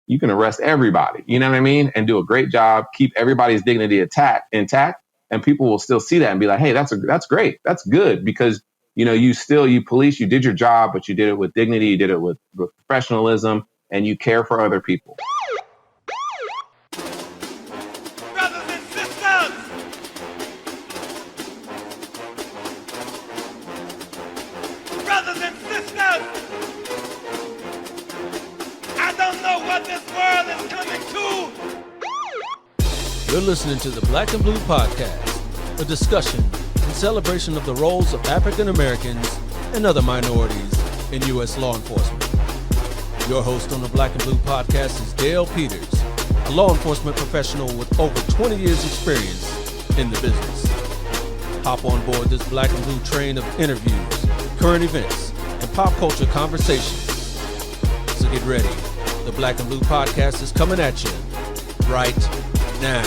you can arrest everybody, you know what I mean? And do a great job, keep everybody's dignity intact, and people will still see that and be like, hey, that's great. That's good because, you police, you did your job, but you did it with dignity. You did it with professionalism, and you care for other people. Brothers and sisters, brothers and sisters, I don't know what this world is coming to. You're listening to the Black and Blue Podcast, a discussion and celebration of the roles of African Americans and other minorities in U.S. law enforcement. Your host on the Black and Blue Podcast is Dale Peters, a law enforcement professional with over 20 years experience in the business. Hop on board this Black and Blue train of interviews, current events, and pop culture conversations. So get ready. The Black and Blue Podcast is coming at you right now.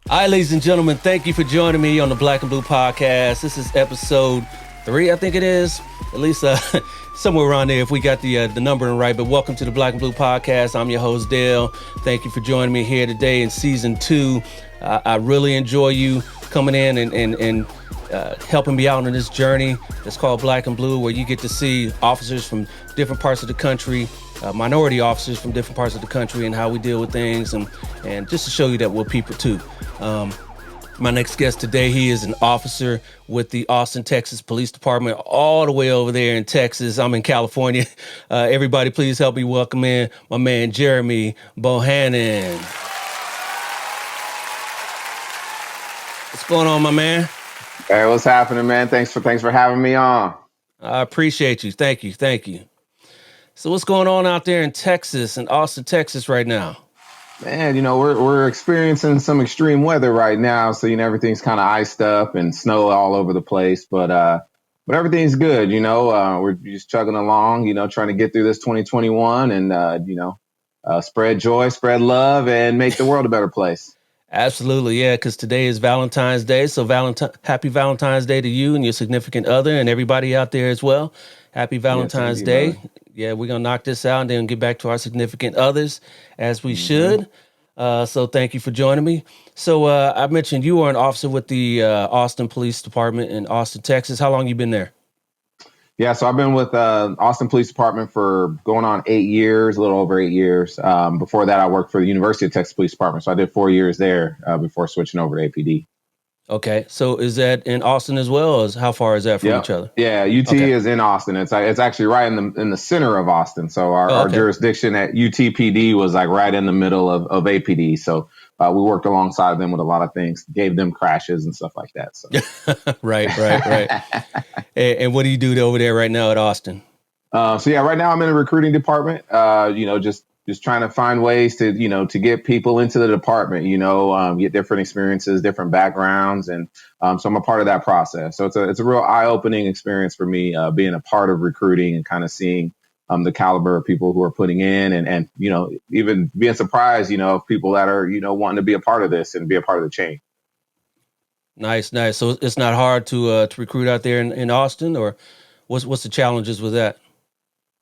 All right, ladies and gentlemen, thank you for joining me on the Black and Blue Podcast. This is episode 3, I think it is. At least somewhere around there if we got the numbering right. But welcome to the Black and Blue Podcast. I'm your host, Dale. Thank you for joining me here today in season 2. I really enjoy you coming in and helping me out on this journey that's called Black and Blue, where you get to see officers from different parts of the country, minority officers from different parts of the country, and how we deal with things, and just to show you that we're people too. My next guest today, he is an officer with the Austin, Texas Police Department, all the way over there in Texas. I'm in California. Everybody, please help me welcome in my man, Jeremy Bohannon. What's going on, my man? Hey, what's happening, man? Thanks for having me on. I appreciate you. Thank you. So what's going on out there in Texas, in Austin, Texas right now? Man, we're experiencing some extreme weather right now, so everything's kind of iced up and snow all over the place. But everything's good. We're just chugging along. Trying to get through this 2021 and spread joy, spread love, and make the world a better place. Absolutely, yeah. Because today is Valentine's Day, so happy Valentine's Day to you and your significant other and everybody out there as well. Happy Valentine's Day. Brother. Yeah, we're going to knock this out and then get back to our significant others as we should. So thank you for joining me. So I mentioned you are an officer with the Austin Police Department in Austin, Texas. How long you been there? Yeah, so I've been with Austin Police Department for going on 8 years, a little over 8 years. Before that, I worked for the University of Texas Police Department. So I did 4 years there before switching over to APD. Okay, so is that in Austin as well, or how far is that from each other? Yeah, UT is in Austin. It's actually right in the center of Austin. So our jurisdiction at UTPD was like right in the middle of APD. So we worked alongside them with a lot of things, gave them crashes and stuff like that. So right. And what do you do over there right now at Austin? Right now I'm in the recruiting department. Just trying to find ways to get people into the department, get different experiences, different backgrounds. And so I'm a part of that process. So it's a real eye-opening experience for me, being a part of recruiting and kind of seeing the caliber of people who are putting in and even being surprised, of people that are, wanting to be a part of this and be a part of the change. Nice. So it's not hard to recruit out there in Austin, or what's the challenges with that?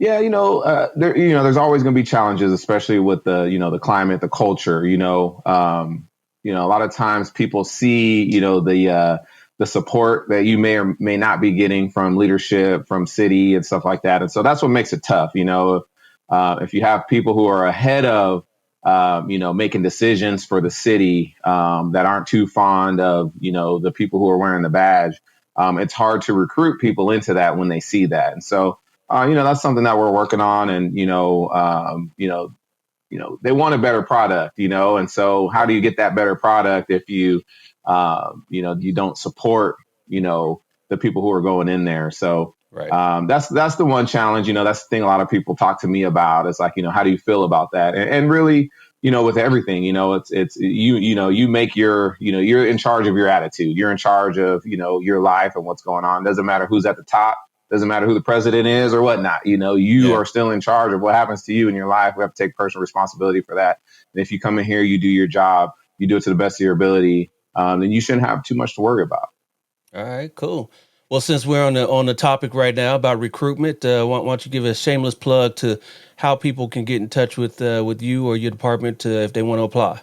Yeah, there's always going to be challenges, especially with the climate, the culture. A lot of times people see, the support that you may or may not be getting from leadership, from city and stuff like that. And so that's what makes it tough. If you have people who are ahead of, making decisions for the city that aren't too fond of, the people who are wearing the badge, it's hard to recruit people into that when they see that. And so that's something that we're working on, and they want a better product, and so how do you get that better product if you don't support the people who are going in there? So right. That's the one challenge. That's the thing a lot of people talk to me about. It's like, how do you feel about that? And really, with everything, it's you make you're in charge of your attitude. You're in charge of your life and what's going on. Doesn't matter who's at the top. Doesn't matter who the president is or whatnot. You are still in charge of what happens to you in your life. We have to take personal responsibility for that. And if you come in here, you do your job, you do it to the best of your ability, then you shouldn't have too much to worry about. All right, cool. Well, since we're on the topic right now about recruitment, why don't you give a shameless plug to how people can get in touch with you or your department if they want to apply?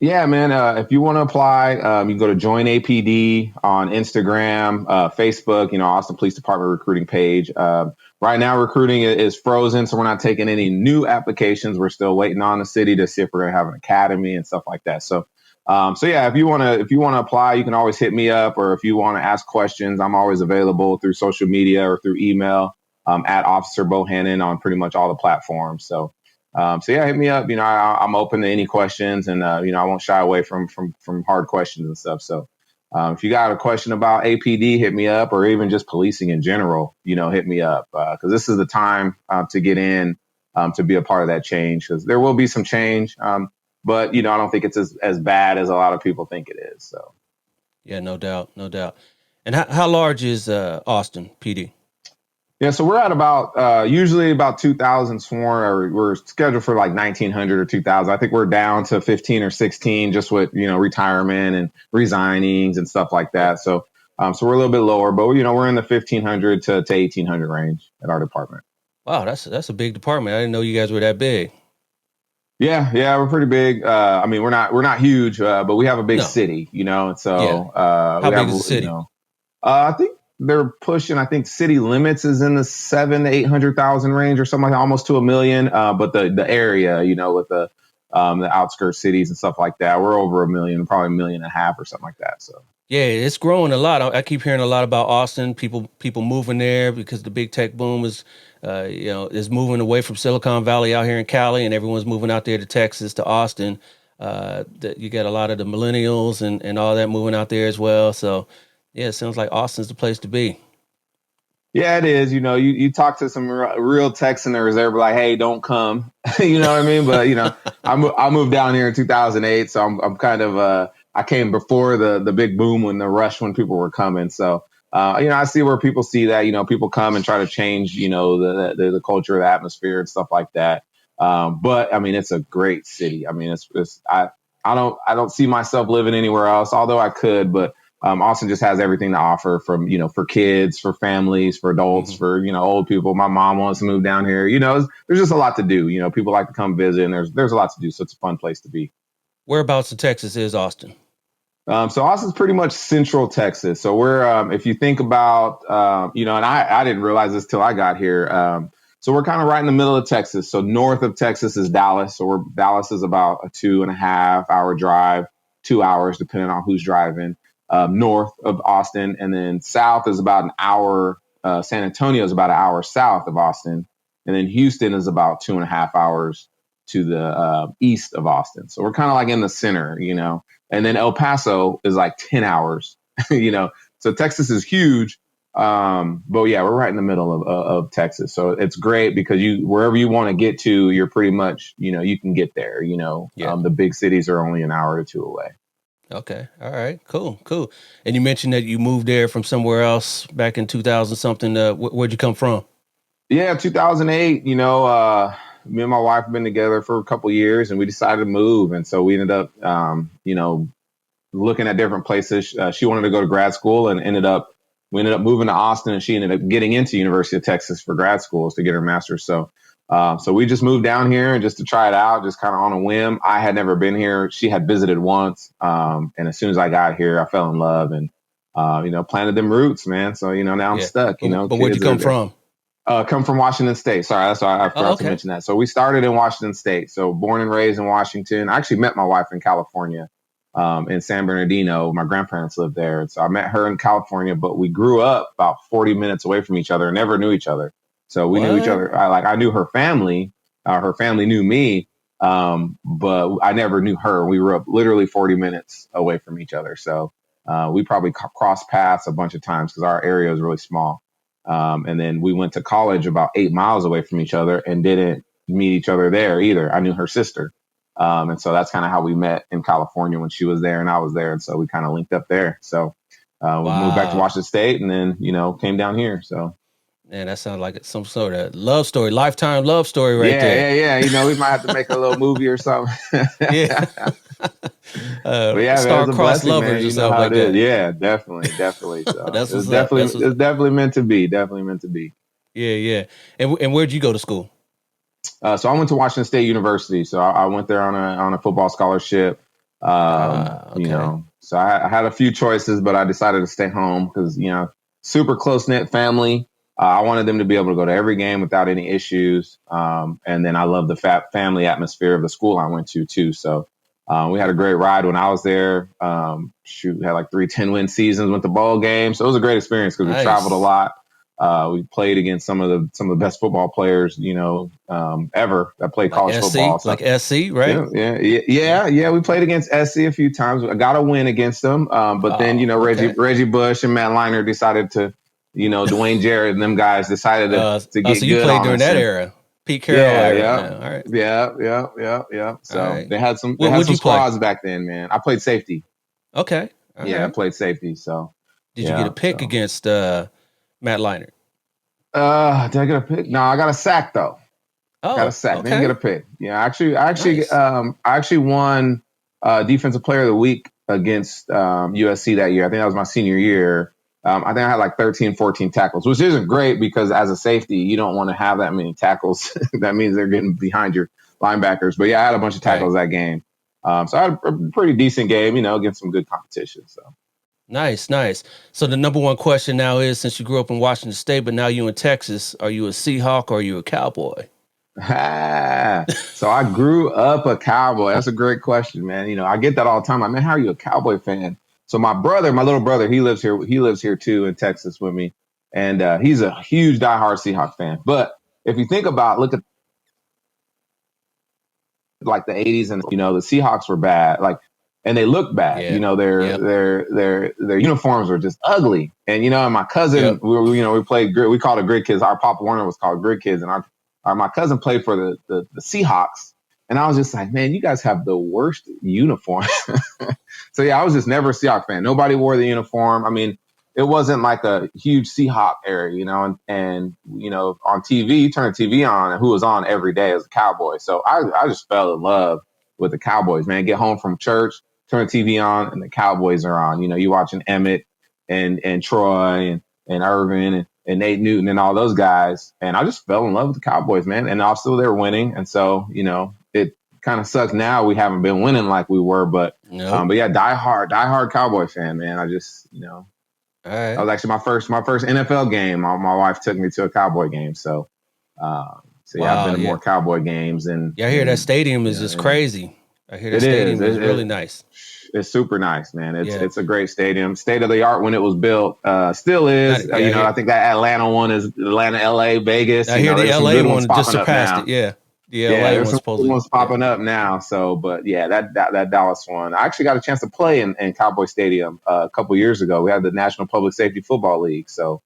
Yeah, man. If you want to apply, you can go to Join APD on Instagram, Facebook, Austin Police Department recruiting page. Right now, recruiting is frozen, so we're not taking any new applications. We're still waiting on the city to see if we're going to have an academy and stuff like that. So yeah, if you want to apply, you can always hit me up, or if you want to ask questions, I'm always available through social media or through email, at Officer Bohannon on pretty much all the platforms. So yeah, hit me up. I'm open to any questions, and I won't shy away from hard questions and stuff. So if you got a question about APD, hit me up, or even just policing in general, hit me up, because this is the time to get in, to be a part of that change, because there will be some change. But I don't think it's as bad as a lot of people think it is. So yeah, no doubt. And how large is Austin PD? Yeah, so we're at about usually about 2,000 sworn, or we're scheduled for like 1,900 or 2,000. I think we're down to 15 or 16 just with retirement and resignings and stuff like that. So so we're a little bit lower, but we're in the 1,500 to 1,800 range at our department. Wow, that's a big department. I didn't know you guys were that big. Yeah, we're pretty big. I mean, we're not huge, but we have a big city, and so how big is the city? I think they're pushing. I think city limits is in the 700,000 to 800,000 range or something like that, almost to 1 million. But the area, with the outskirts cities and stuff like that, we're over 1 million, probably 1.5 million or something like that. So yeah, it's growing a lot. I keep hearing a lot about Austin. People moving there because the big tech boom is moving away from Silicon Valley out here in Cali, and everyone's moving out there to Texas, to Austin. You got a lot of the millennials and all that moving out there as well. So yeah, it sounds like Austin's the place to be. Yeah, it is. You talk to some real Texaners, they're like, "Hey, don't come." You know what I mean? But I moved down here in 2008, so I'm kind of I came before the big boom when the rush when people were coming. So I see where people see that. People come and try to change the culture, the atmosphere, and stuff like that. But I mean, it's a great city. I mean, I don't see myself living anywhere else, although I could, but. Austin just has everything to offer from, for kids, for families, for adults, for, old people. My mom wants to move down here. There's just a lot to do. People like to come visit, and there's a lot to do. So it's a fun place to be. Whereabouts in Texas is Austin? So Austin's pretty much central Texas. So we're, if you think about, and I didn't realize this till I got here. So we're kind of right in the middle of Texas. So north of Texas is Dallas. So Dallas is about a 2.5 hour drive, 2 hours, depending on who's driving. North of Austin, and then south is about an hour. San Antonio is about an hour south of Austin, and then Houston is about 2.5 hours to the east of Austin. So we're kind of like in the center, and then El Paso is like 10 hours, so Texas is huge. But yeah, we're right in the middle of Texas. So it's great because wherever you want to get to, you're pretty much, you can get there, the big cities are only an hour or two away. Okay. All right. Cool. And you mentioned that you moved there from somewhere else back in 2000 something. Where'd you come from? Yeah, 2008. Me and my wife have been together for a couple of years, and we decided to move. And so we ended up, looking at different places. She wanted to go to grad school, and we ended up moving to Austin, and she ended up getting into University of Texas for grad schools to get her master's. So we just moved down here and just to try it out, just kind of on a whim. I had never been here. She had visited once. And as soon as I got here, I fell in love and, planted them roots, man. So, now I'm stuck, But where'd you come from? Come from Washington State. Sorry, that's why I forgot to mention that. So we started in Washington State. So born and raised in Washington. I actually met my wife in California, in San Bernardino. My grandparents lived there. And so I met her in California, but we grew up about 40 minutes away from each other and never knew each other. So we knew each other. I knew her family. Her family knew me, but I never knew her. We were up literally 40 minutes away from each other. So we probably crossed paths a bunch of times because our area is really small. And then we went to college about 8 miles away from each other and didn't meet each other there either. I knew her sister. And so that's kind of how we met in California when she was there and I was there. And so we kind of linked up there. So we moved back to Washington State and then, came down here. So. Man, that sounds like some sort of love story, lifetime love story there. Yeah. We might have to make a little movie or something. Yeah. But yeah, man, it was a Star-crossed blessing, man. lovers or You know something how like it is. that. Yeah, definitely. So That's what's up. That's it what's was up. definitely meant to be. Definitely meant to be. Yeah. And where'd you go to school? So I went to Washington State University. So I went there on a football scholarship. Okay. So I had a few choices, but I decided to stay home because super close knit family. I wanted them to be able to go to every game without any issues. And then I love the family atmosphere of the school I went to too. So we had a great ride when I was there. Had like 3 10-win seasons, went to bowl games. So it was a great experience because we traveled a Nice. lot. We played against some of the best football players, ever that played Like college football. SC, So like SC, right? yeah. We played against SC a few times. I got a win against them. But then, Oh, okay. Reggie Bush and Matt Leinart decided to, Dwayne Jarrett and them guys decided to So get you good played on during us. that And era, Pete Carroll yeah, era. yeah, Now, all right, yeah. all So right. they had some What'd you play? squads back then, man. I played safety. Okay, all Yeah, I right. played safety. So Did you get a yeah, pick so. against Matt Leinart? Did I get a pick? No, I got a sack though. Got a Oh, sack. Didn't get okay. a pick. Yeah, Nice. I actually won Defensive Player of the Week against USC that year. I think that was my senior year. I think I had like 13, 14 tackles, which isn't great because as a safety, you don't want to have that many tackles. That means they're getting behind your linebackers. But yeah, I had a bunch of Right. tackles that game. So I had a pretty decent game, against some good competition. So. Nice. So the number one question now is, since you grew up in Washington State, but now you in Texas, are you a Seahawk or are you a Cowboy? So I grew up a Cowboy. That's a great question, man. I get that all the time. Like, man, how are you a Cowboy fan? So my little brother, he lives here. He lives here too in Texas with me, and he's a huge diehard Seahawks fan. But if you look at like the '80s, and the Seahawks were bad, like, and they look bad. Yeah. Yep. Their uniforms were just ugly. And and my cousin, Yep. we played. We called it Grid Kids. Our Pop Warner was called Grid Kids, and my cousin played for the Seahawks. And I was just like, man, you guys have the worst uniform. So yeah, I was just never a Seahawks fan. Nobody wore the uniform. I mean, it wasn't like a huge Seahawk era, and on TV, you turn the TV on, and who was on every day as a Cowboy. So I just fell in love with the Cowboys, man. Get home from church, turn the TV on, and the Cowboys are on. You watching Emmett and Troy and Irvin and Nate Newton and all those guys. And I just fell in love with the Cowboys, man. And also they were winning. And so, it kind of sucks now we haven't been winning like we were, but Nope. yeah, diehard Cowboy fan, man. I just, All that right. was actually my first NFL game. My wife took me to a Cowboy game. So yeah, I've been Wow. to more Yeah. Cowboy games Yeah. I hear that stadium is just and crazy. I hear that it is. stadium is really nice. It's super nice, man. Yeah. It's a great stadium, state of the art when it was built. Still is. Yeah. I think that Atlanta one is Atlanta, LA, Vegas. I hear the There's some LA good ones one just popping up surpassed now. it. Yeah. The Yeah, LA there's one some good supposedly. ones popping up now. So, but yeah, that Dallas one. I actually got a chance to play in Cowboy Stadium a couple years ago. We had the National Public Safety Football League, so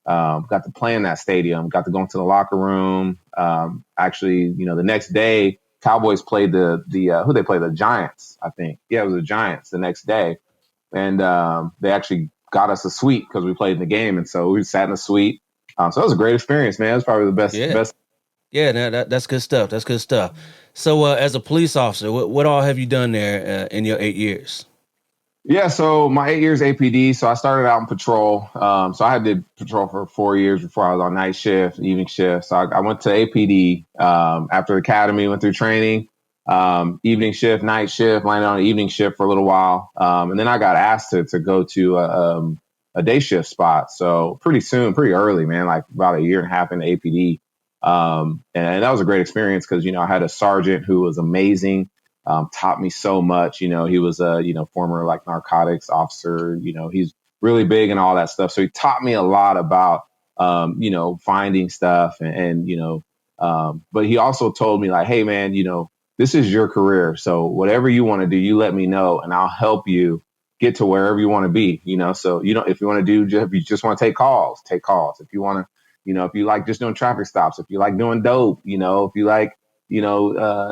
got to play in that stadium. Got to go into the locker room. Actually, the next day, Cowboys played the who they played, the Giants, I think. Yeah, it was the Giants the next day, and they actually got us a suite because we played in the game, and so we sat in a suite. So it was a great experience, man. It was probably the Yeah. best. Yeah. That's good stuff. That's good stuff. So, as a police officer, what all have you done there in your 8 years? Yeah, so my 8 years APD. So I started out in patrol. So I did patrol for 4 years before I was on night shift, evening shift. So I went to APD after academy, went through training, evening shift, night shift, landed on an evening shift for a little while, and then I got asked to go to a day shift spot. So pretty early, man, like about a year and a half into APD, and that was a great experience because I had a sergeant who was amazing. Taught me so much. He was a, former like narcotics officer, he's really big and all that stuff. So he taught me a lot about, finding stuff but he also told me like, hey man, this is your career. So whatever you want to do, you let me know and I'll help you get to wherever you want to be, so, if you want to if you just want to take calls, take calls. If you want to, if you like just doing traffic stops, if you like doing dope, if you like,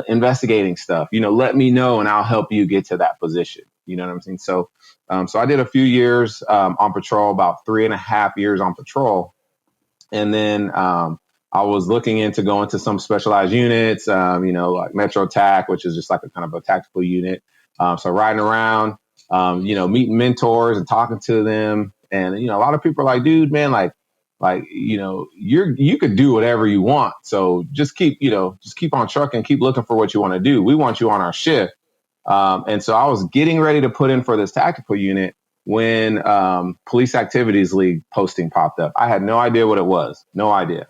investigating stuff, let me know and I'll help you get to that position. You know what I'm saying? So, so I did a few years, on patrol, about 3.5 years on patrol. And then, I was looking into going to some specialized units, like Metro TAC, which is just like a kind of a tactical unit. So riding around, meeting mentors and talking to them. And, a lot of people are like, dude, man, you could do whatever you want. So just keep on trucking, keep looking for what you want to do. We want you on our shift. And so I was getting ready to put in for this tactical unit when Police Activities League posting popped up. I had no idea what it was. No idea.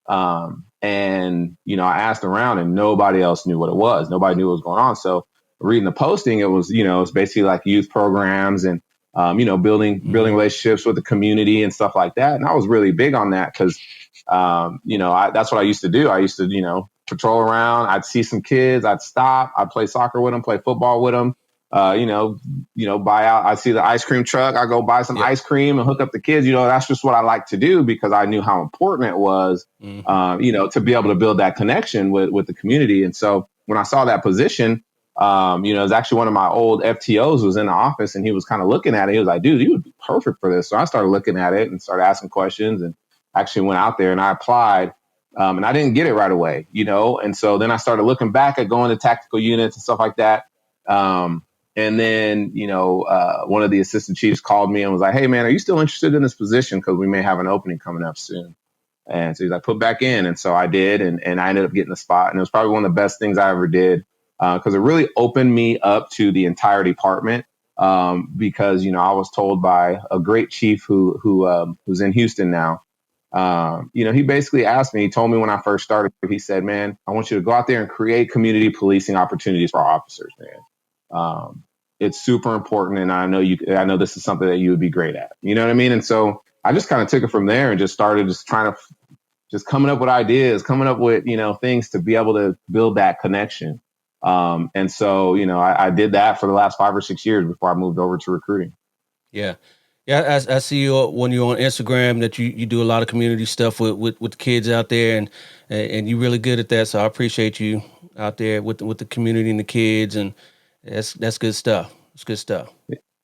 And I asked around and nobody else knew what it was. Nobody knew what was going on. So reading the posting, it was, it's basically like youth programs and, building relationships with the community and stuff like that. And I was really big on that because, that's what I used to do. I used to, patrol around. I'd see some kids. I'd stop. I'd play soccer with them, play football with them. Buy out. I see the ice cream truck. I go buy some ice cream and hook up the kids. That's just what I like to do because I knew how important it was, to be able to build that connection with the community. And so when I saw that position, it was actually one of my old FTOs was in the office and he was kind of looking at it. He was like, dude, you would be perfect for this. So I started looking at it and started asking questions and actually went out there and I applied. And I didn't get it right away, and so then I started looking back at going to tactical units and stuff like that. And then, one of the assistant chiefs called me and was like, hey, man, are you still interested in this position? Because we may have an opening coming up soon. And so he's like, put back in. And so I did. And I ended up getting the spot. And it was probably one of the best things I ever did because it really opened me up to the entire department because, I was told by a great chief who's in Houston now. He basically asked me, he told me when I first started, he said, man, I want you to go out there and create community policing opportunities for our officers, man. It's super important. And I know this is something that you would be great at, you know what I mean? And so I just kind of took it from there and just started trying to just coming up with ideas, coming up with, things to be able to build that connection. And so, I did that for the last 5 or 6 years before I moved over to recruiting. Yeah. Yeah, I see you when you're on Instagram that you do a lot of community stuff with the kids out there, and you're really good at that. So I appreciate you out there with the community and the kids, and that's good stuff. It's good stuff.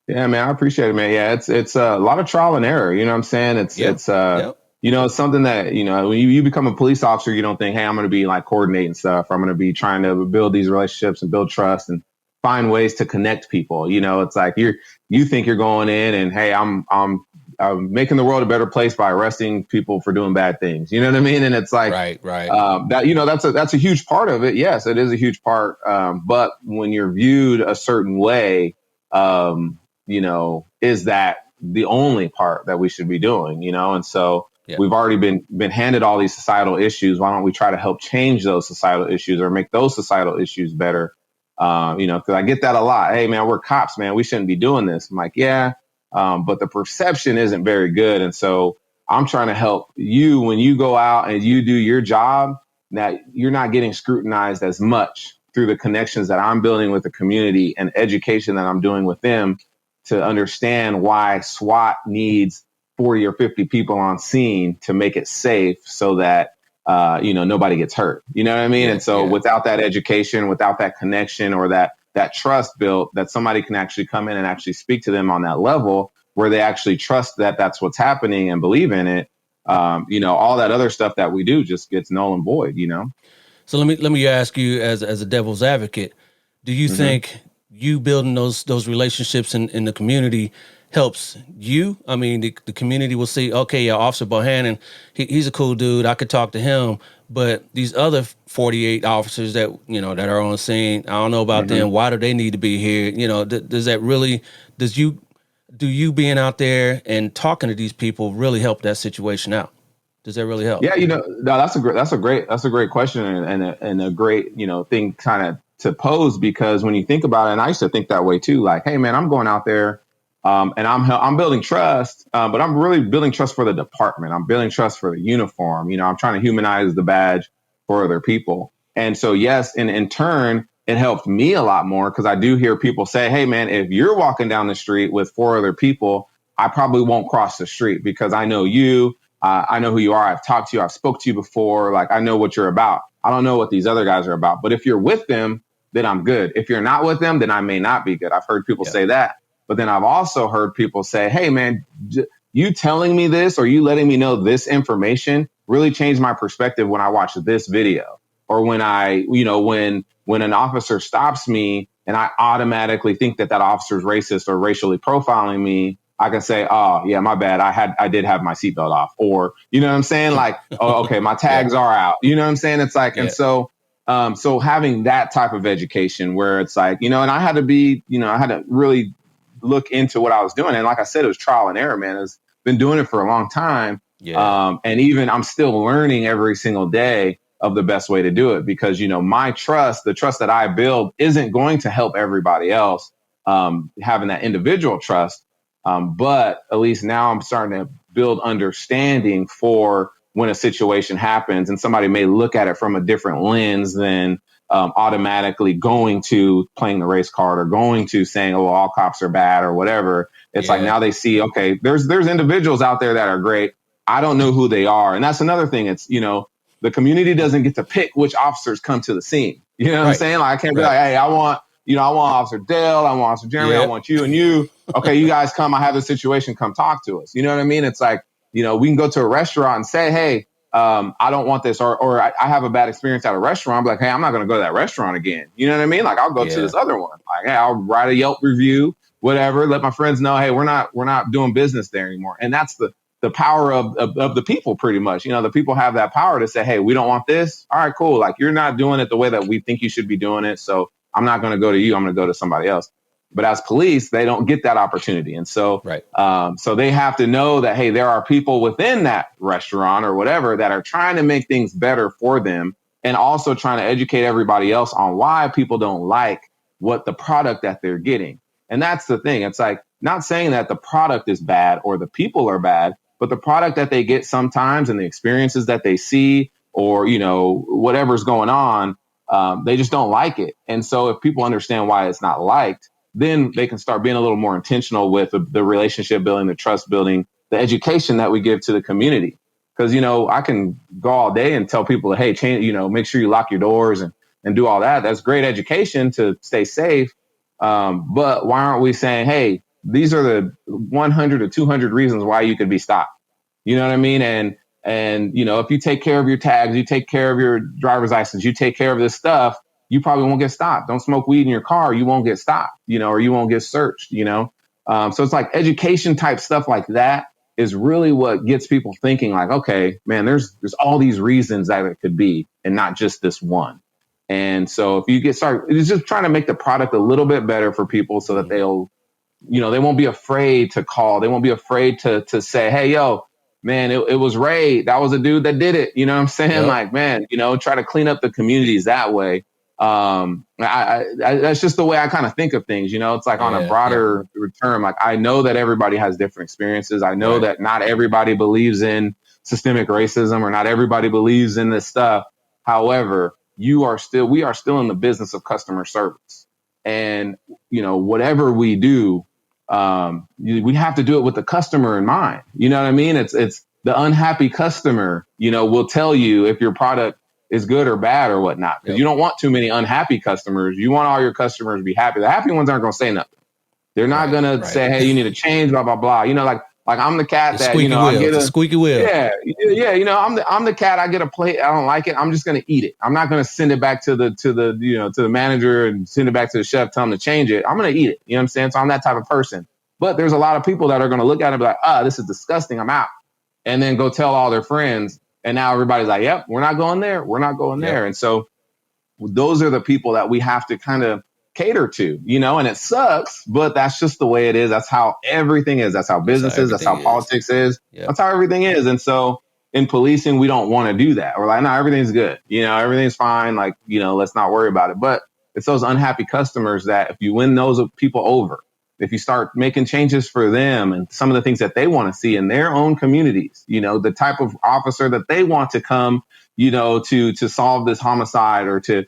Yeah, man, I appreciate it, man. Yeah, it's a lot of trial and error. You know what I'm saying? It's it's something that when you become a police officer, you don't think, hey, I'm going to be like coordinating stuff. Or I'm going to be trying to build these relationships and build trust and find ways to connect people. It's like you think you're going in and, hey, I'm making the world a better place by arresting people for doing bad things. You know what I mean? And it's like, right. That's a huge part of it. Yes, it is a huge part. But when you're viewed a certain way, is that the only part that we should be doing, And so we've already been handed all these societal issues. Why don't we try to help change those societal issues or make those societal issues better? Because I get that a lot. Hey, man, we're cops, man. We shouldn't be doing this. I'm like, yeah, but the perception isn't very good. And so I'm trying to help you when you go out and you do your job, that you're not getting scrutinized as much through the connections that I'm building with the community and education that I'm doing with them to understand why SWAT needs 40 or 50 people on scene to make it safe so that nobody gets hurt. You know what I mean? And so without that education, without that connection or that trust built, that somebody can actually come in and actually speak to them on that level where they actually trust that that's what's happening and believe in it. All that other stuff that we do just gets null and void, So let me ask you as a devil's advocate, do you think you building those relationships in the community helps you? I mean, the community will see, okay, Officer Bohannon, he's a cool dude. I could talk to him. But these other 48 officers that, that are on scene, I don't know about them. Why do they need to be here? Does that really, do you being out there and talking to these people really help that situation out? Does that really help? Yeah, no, that's a great question and a great, thing kind of to pose, because when you think about it, and I used to think that way too, like, hey man, I'm going out there and I'm building trust, but I'm really building trust for the department. I'm building trust for the uniform. I'm trying to humanize the badge for other people. And so, yes, in turn, it helped me a lot more because I do hear people say, hey man, if you're walking down the street with 4 other people, I probably won't cross the street because I know you. I know who you are. I've talked to you. I've spoke to you before. Like, I know what you're about. I don't know what these other guys are about. But if you're with them, then I'm good. If you're not with them, then I may not be good. I've heard people say that. But then I've also heard people say, hey, man, you telling me this or you letting me know this information really changed my perspective when I watched this video. Or when when an officer stops me and I automatically think that officer's racist or racially profiling me, I can say, oh yeah, my bad. I did have my seatbelt off, or, you know what I'm saying? Like, oh, okay, my tags are out. You know what I'm saying? It's like, and so having that type of education where it's like, and I had to really look into what I was doing. And like I said, it was trial and error, man. It's been doing it for a long time. Yeah. And even I'm still learning every single day of the best way to do it, because, my trust, the trust that I build isn't going to help everybody else having that individual trust. But at least now I'm starting to build understanding for when a situation happens, and somebody may look at it from a different lens than automatically going to playing the race card or going to saying, oh, all cops are bad or whatever. It's like now they see, okay, there's individuals out there that are great. I don't know who they are. And that's another thing. It's, the community doesn't get to pick which officers come to the scene. You know what I'm saying? Like, I can't be like, hey, I want Officer Dale, I want Officer Jeremy, I want you and you. Okay, you guys come, I have a situation, come talk to us. You know what I mean? It's like, we can go to a restaurant and say, hey, I don't want this, or I have a bad experience at a restaurant. I'm like, hey, I'm not going to go to that restaurant again. You know what I mean? Like, I'll go to this other one. Like, hey, I'll write a Yelp review, whatever. Let my friends know, hey, we're not doing business there anymore. And that's the power of the people, pretty much. The people have that power to say, hey, we don't want this. All right, cool. Like, you're not doing it the way that we think you should be doing it. So I'm not going to go to you. I'm going to go to somebody else. But as police, they don't get that opportunity. And so, so they have to know that, hey, there are people within that restaurant or whatever that are trying to make things better for them, and also trying to educate everybody else on why people don't like what the product that they're getting. And that's the thing. It's like, not saying that the product is bad or the people are bad, but the product that they get sometimes and the experiences that they see, or, whatever's going on, they just don't like it. And so if people understand why it's not liked, then they can start being a little more intentional with the relationship building, the trust building, the education that we give to the community. Because, I can go all day and tell people, hey, change, make sure you lock your doors and do all that. That's great education to stay safe. But why aren't we saying, hey, these are the 100 or 200 reasons why you could be stopped? You know what I mean? And if you take care of your tags, you take care of your driver's license, you take care of this stuff, you probably won't get stopped. Don't smoke weed in your car, you won't get stopped, or you won't get searched, So it's like education type stuff like that is really what gets people thinking, like, okay, man, there's all these reasons that it could be, and not just this one. And so if you get started, it's just trying to make the product a little bit better for people so that they'll, they won't be afraid to call. They won't be afraid to say, hey, yo, man, it was Ray. That was a dude that did it. You know what I'm saying? Yep. Like, man, try to clean up the communities that way. That's just the way I kind of think of things. It's like on a broader term. Like, I know that everybody has different experiences. I know that not everybody believes in systemic racism, or not everybody believes in this stuff. However, we are still in the business of customer service, and whatever we do, we have to do it with the customer in mind. You know what I mean? It's the unhappy customer, will tell you if your product is good or bad or whatnot, because you don't want too many unhappy customers. You want all your customers to be happy. The happy ones aren't going to say nothing. They're not going to say, hey, you need to change, blah, blah, blah. Like I'm the cat that, I get a squeaky wheel. Yeah. I'm the cat. I get a plate. I don't like it. I'm just going to eat it. I'm not going to send it back to the manager and send it back to the chef, tell him to change it. I'm going to eat it. You know what I'm saying? So I'm that type of person. But there's a lot of people that are going to look at it and be like, this is disgusting. I'm out. And then go tell all their friends. And now everybody's like, yep, we're not going there. We're not going there. And so those are the people that we have to kind of cater to, and it sucks, but that's just the way it is. That's how everything is. That's how business is. That's how politics is. That's how everything is. And so in policing, we don't want to do that. We're like, no, everything's good. Everything's fine. Like, let's not worry about it. But it's those unhappy customers that if you win those people over, if you start making changes for them and some of the things that they want to see in their own communities, the type of officer that they want to come, to solve this homicide or to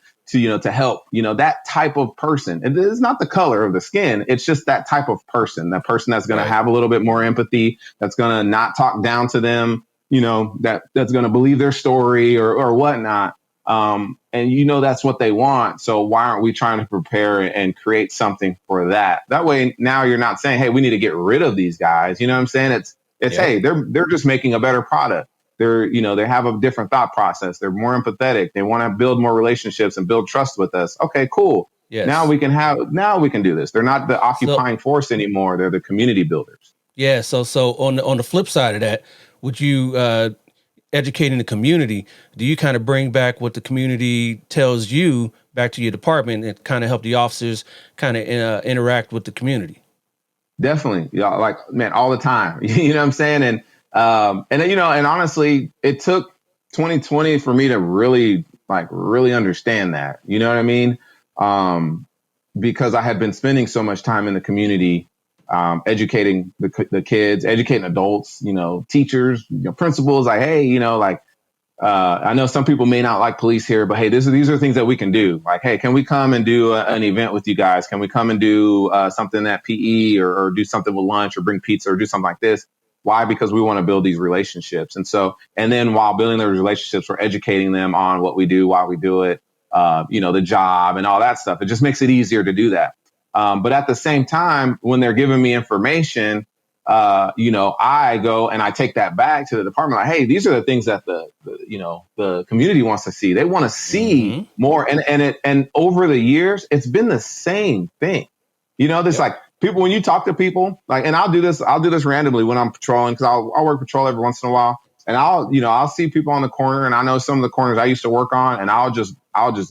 help, that type of person. And it's not the color of the skin. It's just that type of person, that person that's going to have a little bit more empathy, that's going to not talk down to them, that's going to believe their story or whatnot. And that's what they want. So why aren't we trying to prepare and create something for that? That way, now you're not saying, hey, we need to get rid of these guys. You know what I'm saying? It's hey, they're just making a better product. They have a different thought process. They're more empathetic. They want to build more relationships and build trust with us. Okay, cool. Yes. Now we can do this. They're not the occupying force anymore. They're the community builders. Yeah. So on the flip side of that, would you educating the community? Do you kind of bring back what the community tells you back to your department and kind of help the officers kind of interact with the community? Definitely. Yeah. Like, man, all the time. You know what I'm saying? And honestly, it took 2020 for me to really understand that. You know what I mean? Because I had been spending so much time in the community, educating the kids, educating adults, teachers, principals. Like, hey, I know some people may not like police here, but hey, these are things that we can do. Like, hey, can we come and do an event with you guys? Can we come and do something at PE or do something with lunch or bring pizza or do something like this? Why? Because we want to build these relationships. And then while building those relationships, we're educating them on what we do, why we do it, the job and all that stuff. It just makes it easier to do that. But at the same time, when they're giving me information, I go and I take that back to the department. Like, hey, these are the things that the community wants to see. They want to see more. And over the years, it's been the same thing. Like people, when you talk to people, like, and I'll do this randomly when I'm patrolling, because I'll work patrol every once in a while. And I'll see people on the corner, and I know some of the corners I used to work on, and I'll just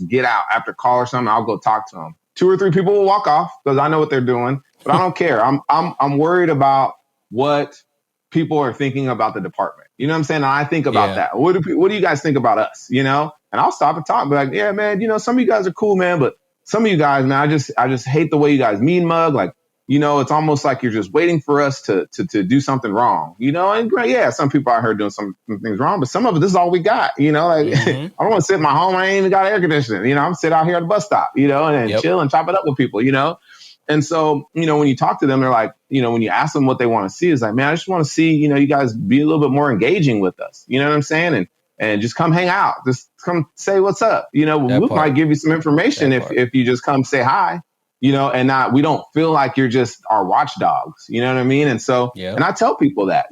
get out after call or something. I'll go talk to them. 2 or 3 people will walk off because I know what they're doing, but I don't care. I'm worried about what people are thinking about the department. You know what I'm saying? And I think about that. What do you guys think about us? And I'll stop and talk, be like, yeah, man, some of you guys are cool, man, but some of you guys, man, I just hate the way you guys mean mug. Like, it's almost like you're just waiting for us to do something wrong, and yeah, some people out here doing some things wrong, but some of it, this is all we got, I don't want to sit in my home. I ain't even got air conditioning, I'm sit out here at the bus stop, and chill and chop it up with people, And so, when you talk to them, they're like, when you ask them what they want to see, is like, man, I just want to see, you guys be a little bit more engaging with us. You know what I'm saying? And just come hang out, just come say what's up. We might give you some information if you just come say hi. And we don't feel like you're just our watchdogs. You know what I mean? And so, and I tell people that,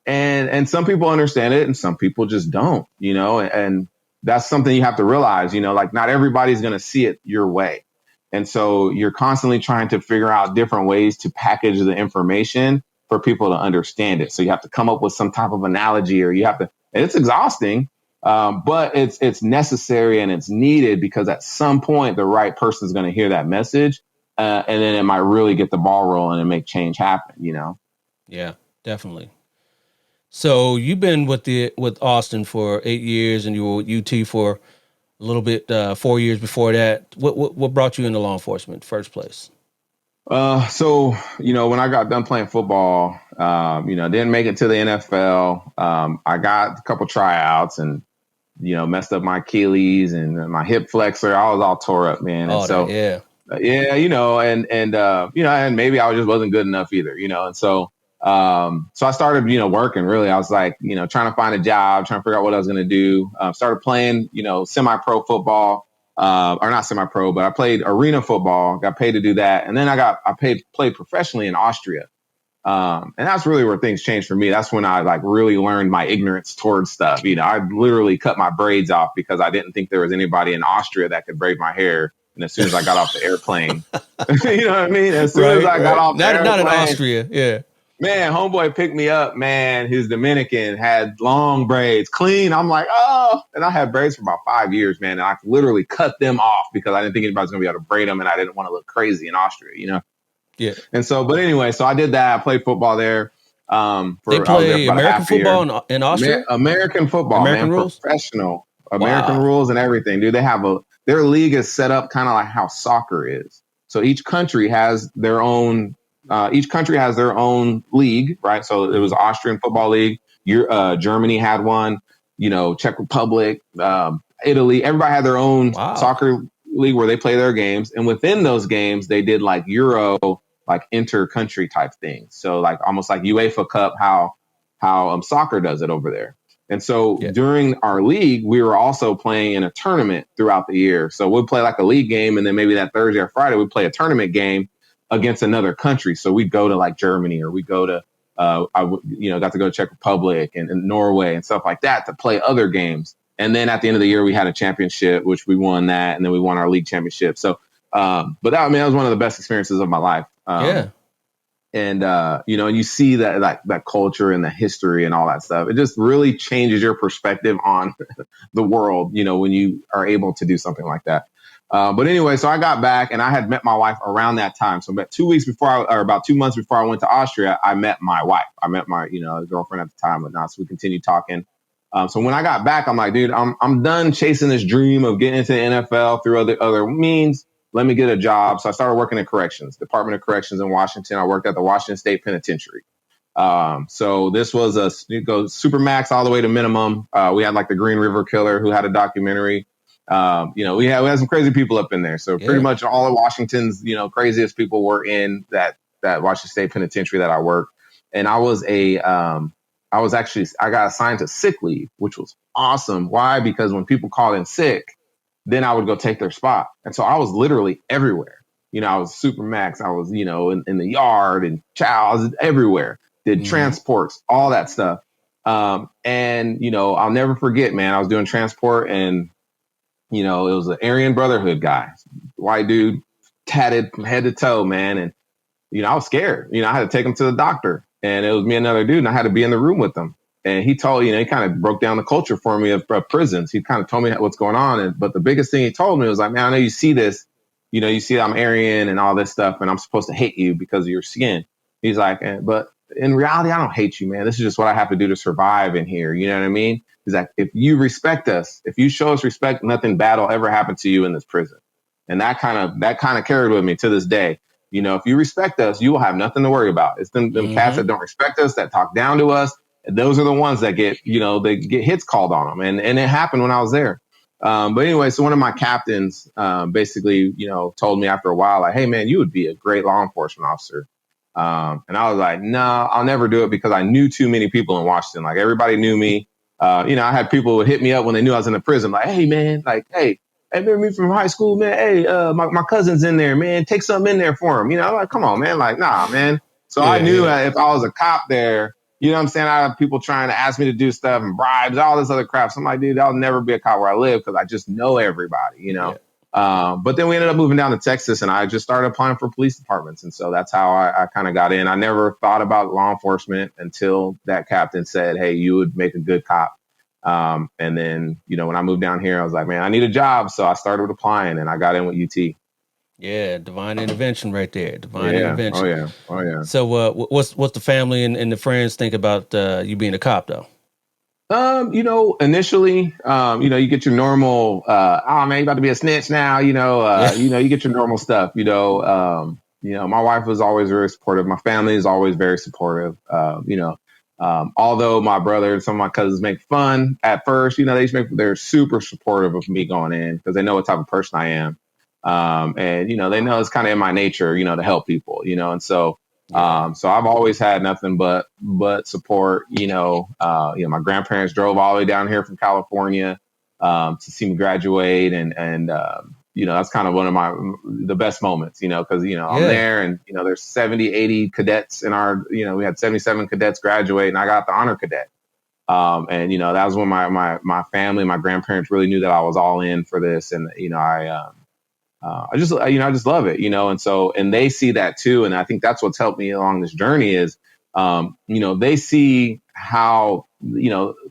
and some people understand it and some people just don't, and that's something you have to realize, like not everybody's going to see it your way. And so you're constantly trying to figure out different ways to package the information for people to understand it. So you have to come up with some type of analogy, or you have to, and it's exhausting. But it's necessary and it's needed, because at some point the right person is going to hear that message, and then it might really get the ball rolling and make change happen. Yeah, definitely. So you've been with Austin for 8 years, and you were with UT for a little bit 4 years before that. What brought you into law enforcement in the first place? So when I got done playing football, didn't make it to the NFL. I got a couple tryouts and messed up my Achilles and my hip flexor. I was all tore up, man. And and maybe I just wasn't good enough either, and so I started, working really. I was like, trying to find a job, trying to figure out what I was going to do. Started playing, semi-pro football, or not semi-pro, but I played arena football, got paid to do that. And then I played professionally in Austria. And that's really where things changed for me. That's when I really learned my ignorance towards stuff. I literally cut my braids off because I didn't think there was anybody in Austria that could braid my hair. And as soon as I got off the airplane, you know what I mean? As soon as I got off the airplane. Not in Austria, yeah. Man, homeboy picked me up, man. He's Dominican, had long braids, clean. I'm like, oh. And I had braids for about 5 years, man. And I literally cut them off because I didn't think anybody was going to be able to braid them. And I didn't want to look crazy in Austria, Yeah. And so, but anyway, so I did that. I played football there. They play American football in Austria? American football, American rules? Professional. American rules and everything, dude. They have their league is set up kind of like how soccer is. So each country has their own league, right? So it was Austrian Football League. Germany had one, Czech Republic, Italy. Everybody had their own soccer league where they play their games. And within those games, they did like Euro, like inter-country type things. So like almost like UEFA Cup, how soccer does it over there. And so during our league, we were also playing in a tournament throughout the year. So we'd play like a league game, and then maybe that Thursday or Friday, we'd play a tournament game against another country. So we'd go to like Germany, or we'd go to, got to go to Czech Republic and Norway and stuff like that to play other games. And then at the end of the year, we had a championship, which we won that. And then we won our league championship. So, but that was one of the best experiences of my life. And, and you see that culture and the history and all that stuff. It just really changes your perspective on the world, when you are able to do something like that. But anyway, so I got back and I had met my wife around that time. So about 2 weeks before, or about 2 months before I went to Austria, I met my wife. I met my, girlfriend at the time, but not. So we continued talking. So when I got back, I'm like, dude, I'm done chasing this dream of getting into the NFL through other means. Let me get a job. So I started working at Department of Corrections in Washington. I worked at the Washington State Penitentiary. So this was it goes super max all the way to minimum. We had like the Green River Killer who had a documentary. We had some crazy people up in there. So pretty much all of Washington's, craziest people were in that Washington State Penitentiary that I worked. And I got assigned to sick leave, which was awesome. Why? Because when people called in sick, then I would go take their spot. And so I was literally everywhere. I was super max. I was, in the yard and I was everywhere, did transports, all that stuff. And I'll never forget, man, I was doing transport and, it was an Aryan Brotherhood guy, white dude, tatted from head to toe, man. And, I was scared. I had to take him to the doctor and it was me and another dude and I had to be in the room with him. And he told, he kind of broke down the culture for me of prisons. He kind of told me what's going on. But the biggest thing he told me was like, man, I know you see this, you see I'm Aryan and all this stuff and I'm supposed to hate you because of your skin. He's like, but in reality, I don't hate you, man. This is just what I have to do to survive in here. You know what I mean? He's like, if you respect us, if you show us respect, nothing bad will ever happen to you in this prison. And that kind of carried with me to this day. If you respect us, you will have nothing to worry about. It's them cats that don't respect us, that talk down to us. Those are the ones that get, they get hits called on them. And it happened when I was there. But anyway, so one of my captains basically, told me after a while, like, hey, man, you would be a great law enforcement officer. And I was like, no, I'll never do it because I knew too many people in Washington. Like everybody knew me. I had people who would hit me up when they knew I was in the prison. Like, hey, man, hey, remember me from high school, man? Hey, my cousin's in there, man. Take something in there for him. I'm like, come on, man. Like, nah, man. So I knew if I was a cop there, you know what I'm saying? I have people trying to ask me to do stuff and bribes, all this other crap. So I'm like, dude, I'll never be a cop where I live because I just know everybody, But then we ended up moving down to Texas and I just started applying for police departments. And so that's how I kind of got in. I never thought about law enforcement until that captain said, hey, you would make a good cop. And then, when I moved down here, I was like, man, I need a job. So I started applying and I got in with UT. Yeah, divine intervention right there. Divine intervention. Oh yeah. So what's the family and the friends think about you being a cop though? Initially, you get your normal, oh man, you about to be a snitch now, you get your normal stuff, my wife was always very supportive. My family is always very supportive. Although my brother and some of my cousins make fun at first, they're super supportive of me going in because they know what type of person I am. And they know it's kind of in my nature, to help people, and so, so I've always had nothing but support, my grandparents drove all the way down here from California, to see me graduate. And that's kind of one of the best moments, cause, I'm there and, there's 70, 80 cadets in our, we had 77 cadets graduate and I got the honor cadet. And, that was when my family, my grandparents really knew that I was all in for this. And, I just love it, and so, and they see that too. And I think that's what's helped me along this journey is, they see how,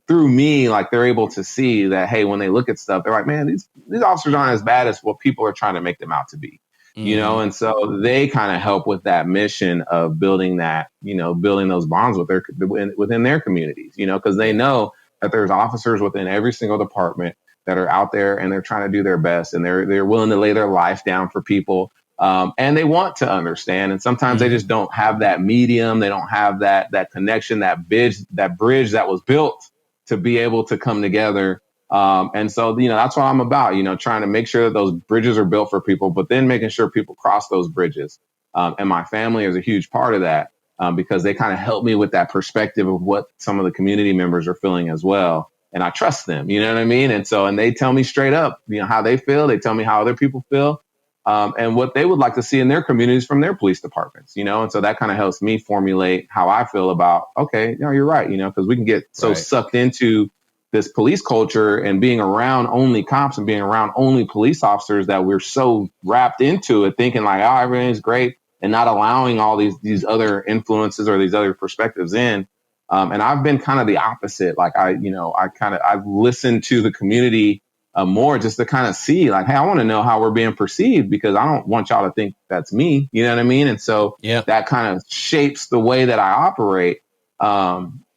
through me, like they're able to see that, hey, when they look at stuff, they're like, man, these officers aren't as bad as what people are trying to make them out to be, and so they kind of help with that mission of building that, building those bonds within their communities, because they know that there's officers within every single department that are out there and they're trying to do their best and they're willing to lay their life down for people. And they want to understand. And sometimes they just don't have that medium. They don't have that connection, that bridge that was built to be able to come together. And so, that's what I'm about, trying to make sure that those bridges are built for people, but then making sure people cross those bridges. And my family is a huge part of that, because they kind of help me with that perspective of what some of the community members are feeling as well. And I trust them, you know what I mean? And so, and they tell me straight up, how they feel. They tell me how other people feel, and what they would like to see in their communities from their police departments, and so that kind of helps me formulate how I feel about, okay, you're right, because we can get so sucked into, this police culture and being around only cops and being around only police officers that we're so wrapped into it, thinking like, oh, everything's great, and not allowing all these other influences or these other perspectives in. And I've been kind of the opposite. Like I've listened to the community more just to kind of see like, hey, I want to know how we're being perceived because I don't want y'all to think that's me. You know what I mean? And so that kind of shapes the way that I operate.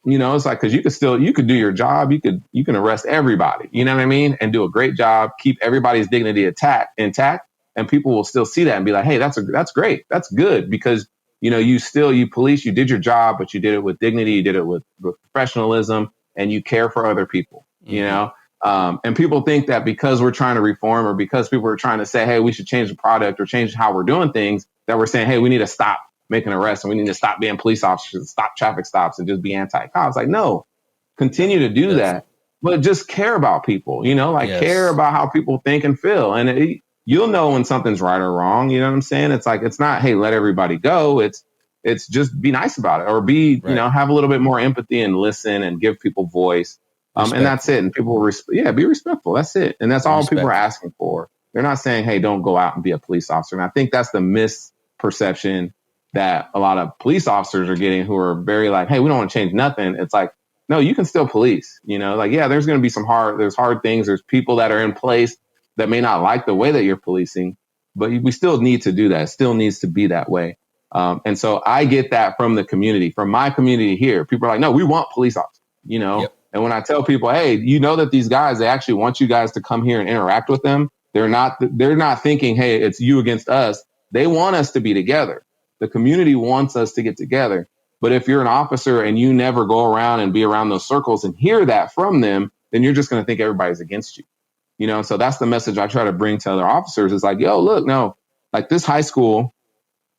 It's like, cause you could do your job. You can arrest everybody, you know what I mean? And do a great job, keep everybody's dignity intact. And people will still see that and be like, hey, that's great. That's good because, you police, you did your job, but you did it with dignity. You did it with professionalism and you care for other people, and people think that because we're trying to reform or because people are trying to say, hey, we should change the product or change how we're doing things, that we're saying, hey, we need to stop making arrests and we need to stop being police officers, stop traffic stops and just be anti-cops. Like, no, continue to do that, but just care about people, care about how people think and feel. And you'll know when something's right or wrong. You know what I'm saying? It's like, it's not, hey, let everybody go. It's just be nice about it or have a little bit more empathy and listen and give people voice. And that's it. And people be respectful. That's it. And that's all people are asking for. They're not saying, hey, don't go out and be a police officer. And I think that's the misperception that a lot of police officers are getting who are very like, hey, we don't want to change nothing. It's like, no, you can still police, there's going to be there's hard things. There's people that are in place that may not like the way that you're policing, but we still need to do that. It still needs to be that way. And so I get that from the community, from my community here. People are like, no, we want police officers, And when I tell people, hey, that these guys, they actually want you guys to come here and interact with them. They're not thinking, hey, it's you against us. They want us to be together. The community wants us to get together. But if you're an officer and you never go around and be around those circles and hear that from them, then you're just going to think everybody's against you. So that's the message I try to bring to other officers. It's like, yo, look, no, like this high school,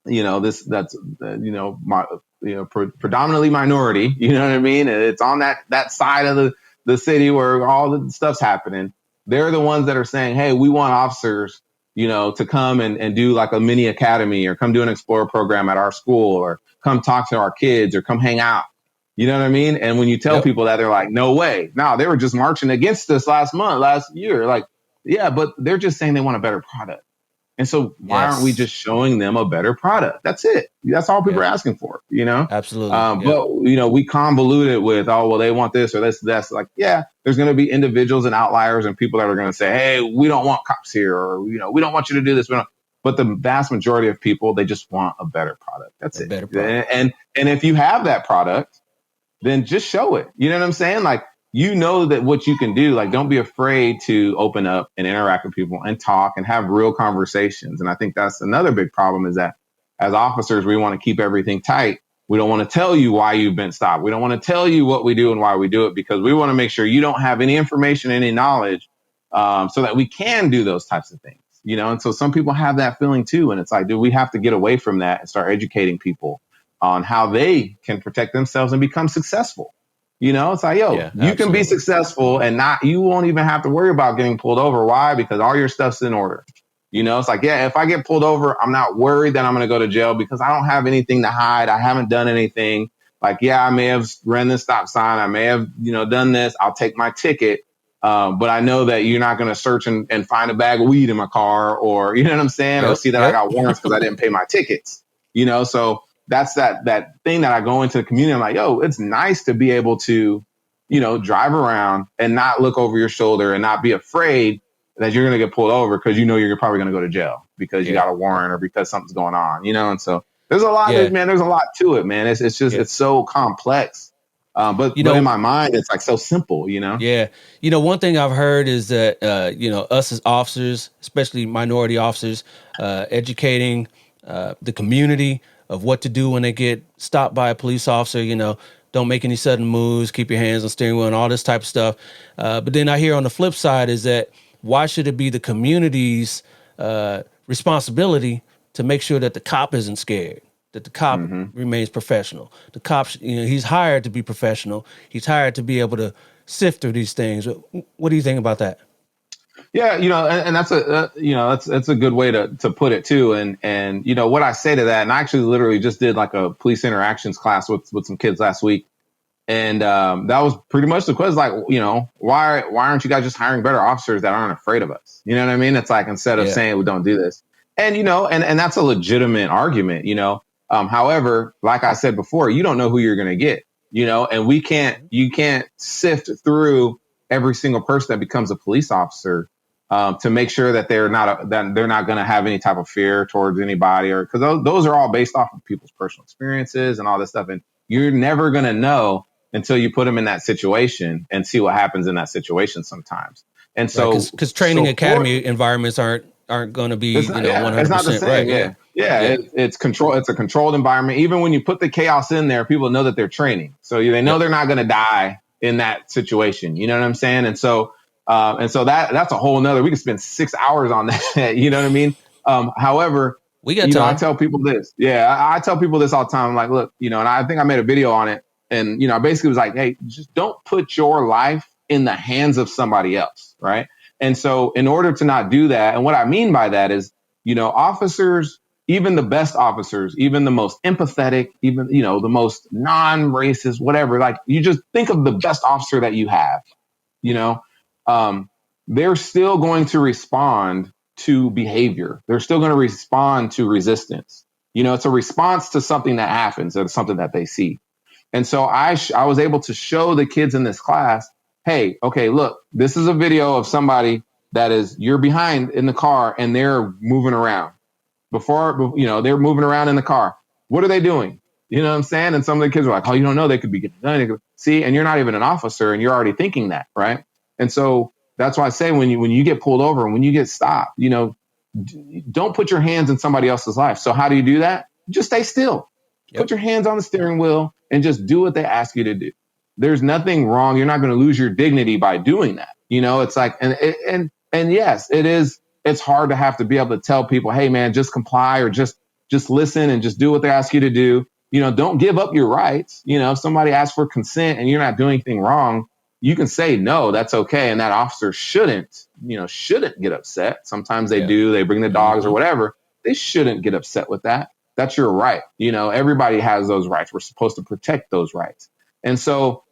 predominantly minority, you know what I mean? And it's on that side of the city where all the stuff's happening. They're the ones that are saying, hey, we want officers, to come and do like a mini academy or come do an Explorer program at our school or come talk to our kids or come hang out. You know what I mean? And when you tell people that, they're like, no way. No, they were just marching against us last year. Like, yeah, but they're just saying they want a better product. And so why aren't we just showing them a better product? That's it. That's all people are asking for, Absolutely. But, we convolute it with, oh, well, they want this or this. That's like, yeah, there's going to be individuals and outliers and people that are going to say, hey, we don't want cops here or, we don't want you to do this. But the vast majority of people, they just want a better product. That's it. Better product. And if you have that product, then just show it. You know what I'm saying? Like, that what you can do, like, don't be afraid to open up and interact with people and talk and have real conversations. And I think that's another big problem is that as officers, we want to keep everything tight. We don't want to tell you why you've been stopped. We don't want to tell you what we do and why we do it because we want to make sure you don't have any information, any knowledge, so that we can do those types of things, And so some people have that feeling too. And it's like, we have to get away from that and start educating people on how they can protect themselves and become successful. It's like, you can be successful and you won't even have to worry about getting pulled over. Why? Because all your stuff's in order. It's like, if I get pulled over, I'm not worried that I'm going to go to jail because I don't have anything to hide. I haven't done anything. Like, I may have ran the stop sign. I may have, done this. I'll take my ticket. But I know that you're not going to search and find a bag of weed in my car or, you know what I'm saying? Or see that I got warrants because I didn't pay my tickets, so that's that thing that I go into the community. I'm like, it's nice to be able to, drive around and not look over your shoulder and not be afraid that you're going to get pulled over because you're probably going to go to jail because you got a warrant or because something's going on, And so there's a lot, man. There's a lot to it, man. It's just it's so complex. But in my mind, it's like so simple, Yeah. One thing I've heard is that, us as officers, especially minority officers, educating the community of what to do when they get stopped by a police officer, don't make any sudden moves, keep your hands on steering wheel and all this type of stuff. But then I hear on the flip side is that why should it be the community's responsibility to make sure that the cop isn't scared, that the cop remains professional? The cop, he's hired to be professional. He's hired to be able to sift through these things. What do you think about that? Yeah, and that's that's a good way to put it too. And what I say to that, and I actually literally just did like a police interactions class with some kids last week. And that was pretty much the question. Like, why aren't you guys just hiring better officers that aren't afraid of us? You know what I mean? It's like, instead of saying, well, don't do this. And, and that's a legitimate argument, however, like I said before, you don't know who you're going to get, and you can't sift through every single person that becomes a police officer to make sure that they're not going to have any type of fear towards anybody, or because those are all based off of people's personal experiences and all this stuff. And you're never going to know until you put them in that situation and see what happens in that situation sometimes. And so, because training academy environments aren't going to be, 100% it's not the same. right. Yeah. It's control. It's a controlled environment. Even when you put the chaos in there, people know that they're training. So they know they're not going to die in that situation. You know what I'm saying? And so that's a whole nother, we could spend 6 hours on that. You know what I mean? However, we got time. I tell people this. Yeah. I tell people this all the time. I'm like, look, and I think I made a video on it, and, I basically was like, hey, just don't put your life in the hands of somebody else. Right. And so in order to not do that, and what I mean by that is, officers, even the best officers, even the most empathetic, even, the most non-racist, whatever, like, you just think of the best officer that you have, they're still going to respond to behavior. They're still going to respond to resistance. It's a response to something that happens, or something that they see. And so I was able to show the kids in this class, hey, okay, look, this is a video of somebody you're behind in the car and they're moving around. They're moving around in the car. What are they doing? You know what I'm saying? And some of the kids are like, oh, you don't know, they could be getting done. See, and you're not even an officer and you're already thinking that, right? And so that's why I say when you get pulled over and when you get stopped, don't put your hands in somebody else's life. So how do you do that? Just stay still. Yep. Put your hands on the steering wheel and just do what they ask you to do. There's nothing wrong. You're not going to lose your dignity by doing that. It's like, and yes, it is. It's hard to have to be able to tell people, hey man, just comply, or just listen and just do what they ask you to do. Don't give up your rights. If somebody asks for consent and you're not doing anything wrong, you can say no, that's okay. And that officer shouldn't get upset. Sometimes they do, they bring the dogs or whatever. They shouldn't get upset with that. That's your right. Everybody has those rights. We're supposed to protect those rights. And so,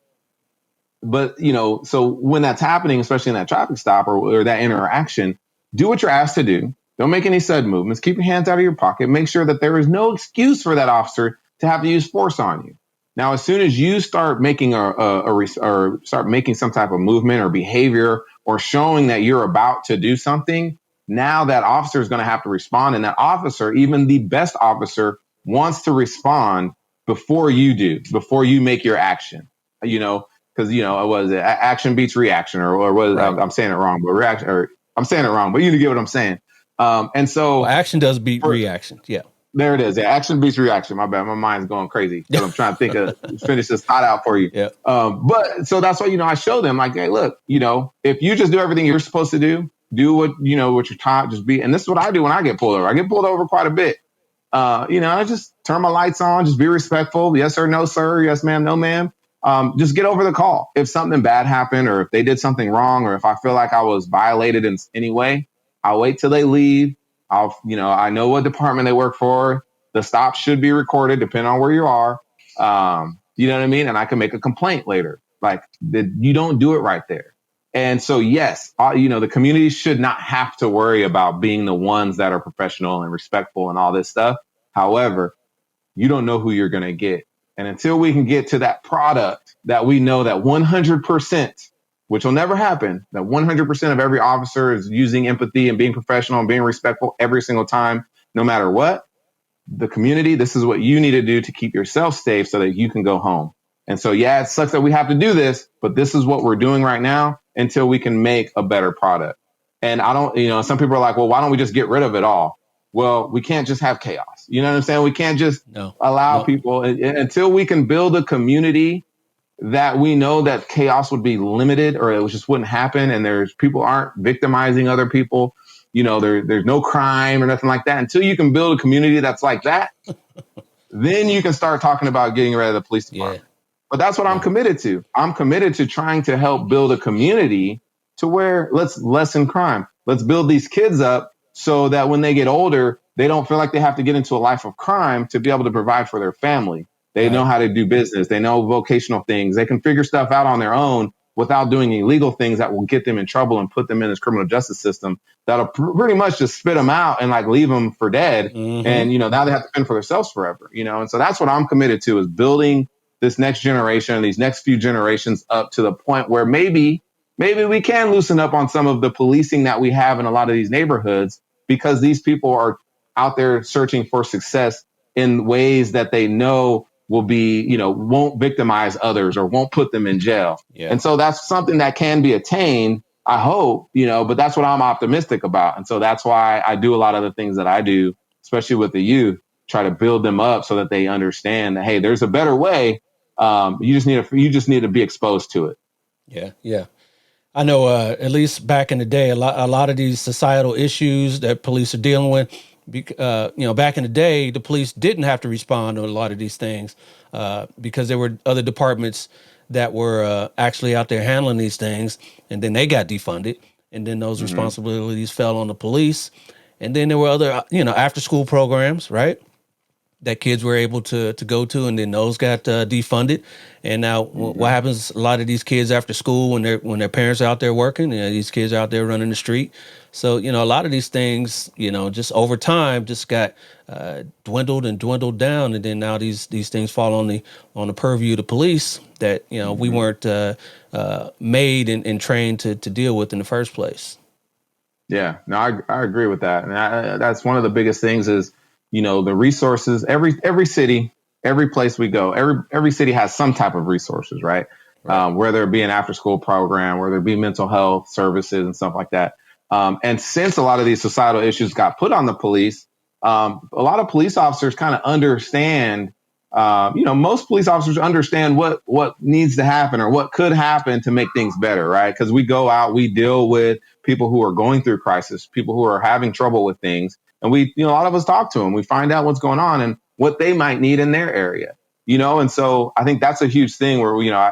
but, so when that's happening, especially in that traffic stop or that interaction, do what you're asked to do. Don't make any sudden movements. Keep your hands out of your pocket. Make sure that there is no excuse for that officer to have to use force on you. Now, as soon as you start making or start making some type of movement or behavior or showing that you're about to do something, now that officer is going to have to respond. And that officer, even the best officer, wants to respond before you do, before you make your action, because, action beats reaction, or what is, right. I'm saying it wrong, but I'm saying it wrong, but you get what I'm saying. And so action does beat reaction. Yeah. There it is. Yeah, action beats reaction. My bad. My mind's going crazy because I'm trying to finish this thought out for you. Yeah. But so that's why, I show them like, hey, look, if you just do everything you're supposed to do what, what you're taught, just be. And this is what I do when I get pulled over. I get pulled over quite a bit. I just turn my lights on, just be respectful. Yes sir, no sir. Yes ma'am, no ma'am. Just get over the call. If something bad happened or if they did something wrong, or if I feel like I was violated in any way, I'll wait till they leave. I know what department they work for. The stop should be recorded depending on where you are. You know what I mean? And I can make a complaint later. Like you don't do it right there. And so, yes, the community should not have to worry about being the ones that are professional and respectful and all this stuff. However, you don't know who you're going to get. And until we can get to that product that we know that 100%, which will never happen, that 100% of every officer is using empathy and being professional and being respectful every single time, no matter what, the community, this is what you need to do to keep yourself safe so that you can go home. And so, yeah, it sucks that we have to do this, but this is what we're doing right now until we can make a better product. And I don't, some people are like, well, why don't we just get rid of it all? Well, we can't just have chaos. You know what I'm saying? We can't just allow people until we can build a community that we know that chaos would be limited or it just wouldn't happen. And people aren't victimizing other people. There's no crime or nothing like that. Until you can build a community that's like that, then you can start talking about getting rid of the police department. Yeah. But that's what I'm committed to. I'm committed to trying to help build a community to where let's lessen crime. Let's build these kids up so that when they get older, they don't feel like they have to get into a life of crime to be able to provide for their family. They know how to do business. They know vocational things. They can figure stuff out on their own without doing illegal things that will get them in trouble and put them in this criminal justice system that'll pretty much just spit them out and like leave them for dead. Mm-hmm. And, you know, now they have to fend for themselves forever, you know? And so that's what I'm committed to, is building this next generation, these next few generations up to the point where maybe we can loosen up on some of the policing that we have in a lot of these neighborhoods, because these people are out there searching for success in ways that they know will be, you know, won't victimize others or won't put them in jail. Yeah. And so that's something that can be attained, I hope, you know, but that's what I'm optimistic about. And so that's why I do a lot of the things that I do, especially with the youth, try to build them up so that they understand that, hey, there's a better way. You just need to be exposed to it. Yeah. Yeah. I know, at least back in the day, a lot of these societal issues that police are dealing with, you know, back in the day, the police didn't have to respond to a lot of these things because there were other departments that were actually out there handling these things, and then they got defunded, and then those responsibilities fell on the police. And then there were other, you know, after school programs, right, that kids were able to go to, and then those got defunded. And now what happens? A lot of these kids after school, when their parents are out there working, you know, these kids are out there running the street. So, you know, a lot of these things, you know, just over time just got dwindled down. And then now these things fall on the purview of the police that, you know, we weren't made and trained to deal with in the first place. Yeah, no, I agree with that. And that's one of the biggest things is, you know, the resources. Every city, every place we go, every city has some type of resources, right? Whether it be an after school program, whether it be mental health services and stuff like that. And since a lot of these societal issues got put on the police, a lot of police officers kind of understand, you know, most police officers understand what needs to happen or what could happen to make things better, right? Because we go out, we deal with people who are going through crisis, people who are having trouble with things. And we, you know, a lot of us talk to them. We find out what's going on and what they might need in their area, you know? And so I think that's a huge thing where, you know,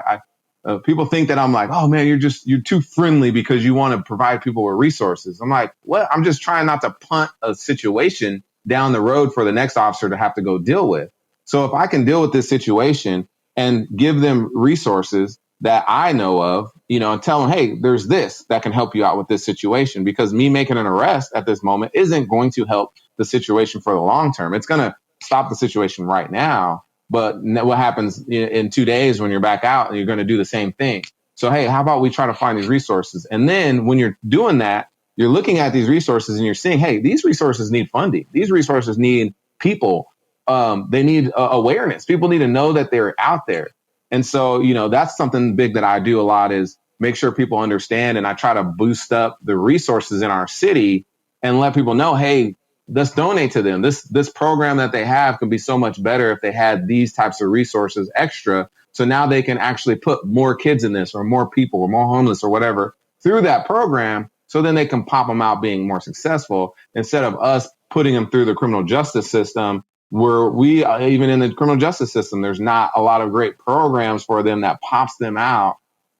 people think that I'm like, oh man, you're too friendly because you want to provide people with resources. I'm like, what? I'm just trying not to punt a situation down the road for the next officer to have to go deal with. So if I can deal with this situation and give them resources that I know of, you know, and tell them, hey, there's this that can help you out with this situation, because me making an arrest at this moment isn't going to help the situation for the long term. It's going to stop the situation right now. But what happens in 2 days when you're back out and you're going to do the same thing? So, hey, how about we try to find these resources? And then when you're doing that, you're looking at these resources and you're seeing, hey, these resources need funding. These resources need people. They need awareness. People need to know that they're out there. And so, you know, that's something big that I do a lot, is make sure people understand. And I try to boost up the resources in our city and let people know, hey, let's donate to them. This program that they have could be so much better if they had these types of resources extra. So now they can actually put more kids in this, or more people, or more homeless, or whatever, through that program. So then they can pop them out being more successful, instead of us putting them through the criminal justice system, where we, even in the criminal justice system, there's not a lot of great programs for them that pops them out,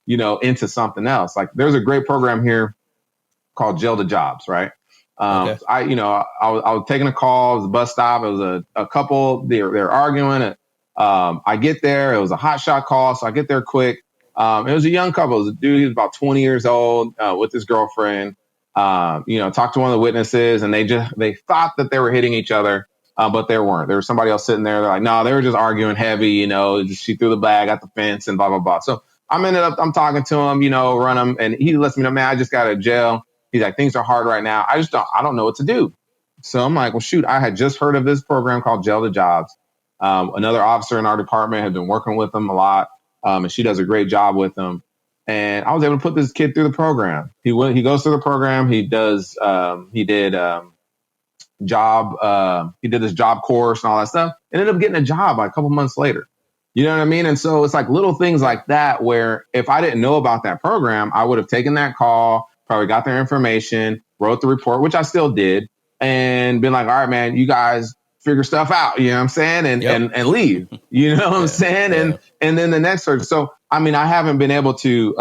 you know, into something else. Like there's a great program here called Jail to Jobs, right? Okay. I was taking a call. It was a bus stop. It was a couple. They're arguing. I get there. It was a hot shot call, so I get there quick. It was a young couple. It was a dude. He was about 20 years old with his girlfriend. You know, talked to one of the witnesses, and they thought that they were hitting each other, but they weren't. There was somebody else sitting there. They're like, no, they were just arguing heavy. You know, she threw the bag at the fence and blah blah blah. So I'm talking to him. You know, run him, and he lets me know, man, I just got out of jail. He's like, things are hard right now. I don't know what to do. So I'm like, well, shoot, I had just heard of this program called Jail to Jobs. Another officer in our department had been working with them a lot. And she does a great job with them. And I was able to put this kid through the program. He goes through the program. He did this job course and all that stuff, and ended up getting a job like a couple months later. You know what I mean? And so it's like little things like that, where if I didn't know about that program, I would have taken that call, probably got their information, wrote the report, which I still did, and been like, all right, man, you guys figure stuff out, you know what I'm saying? And leave, you know what I'm saying? Yeah. And then the next search. So, I mean, I haven't been able to,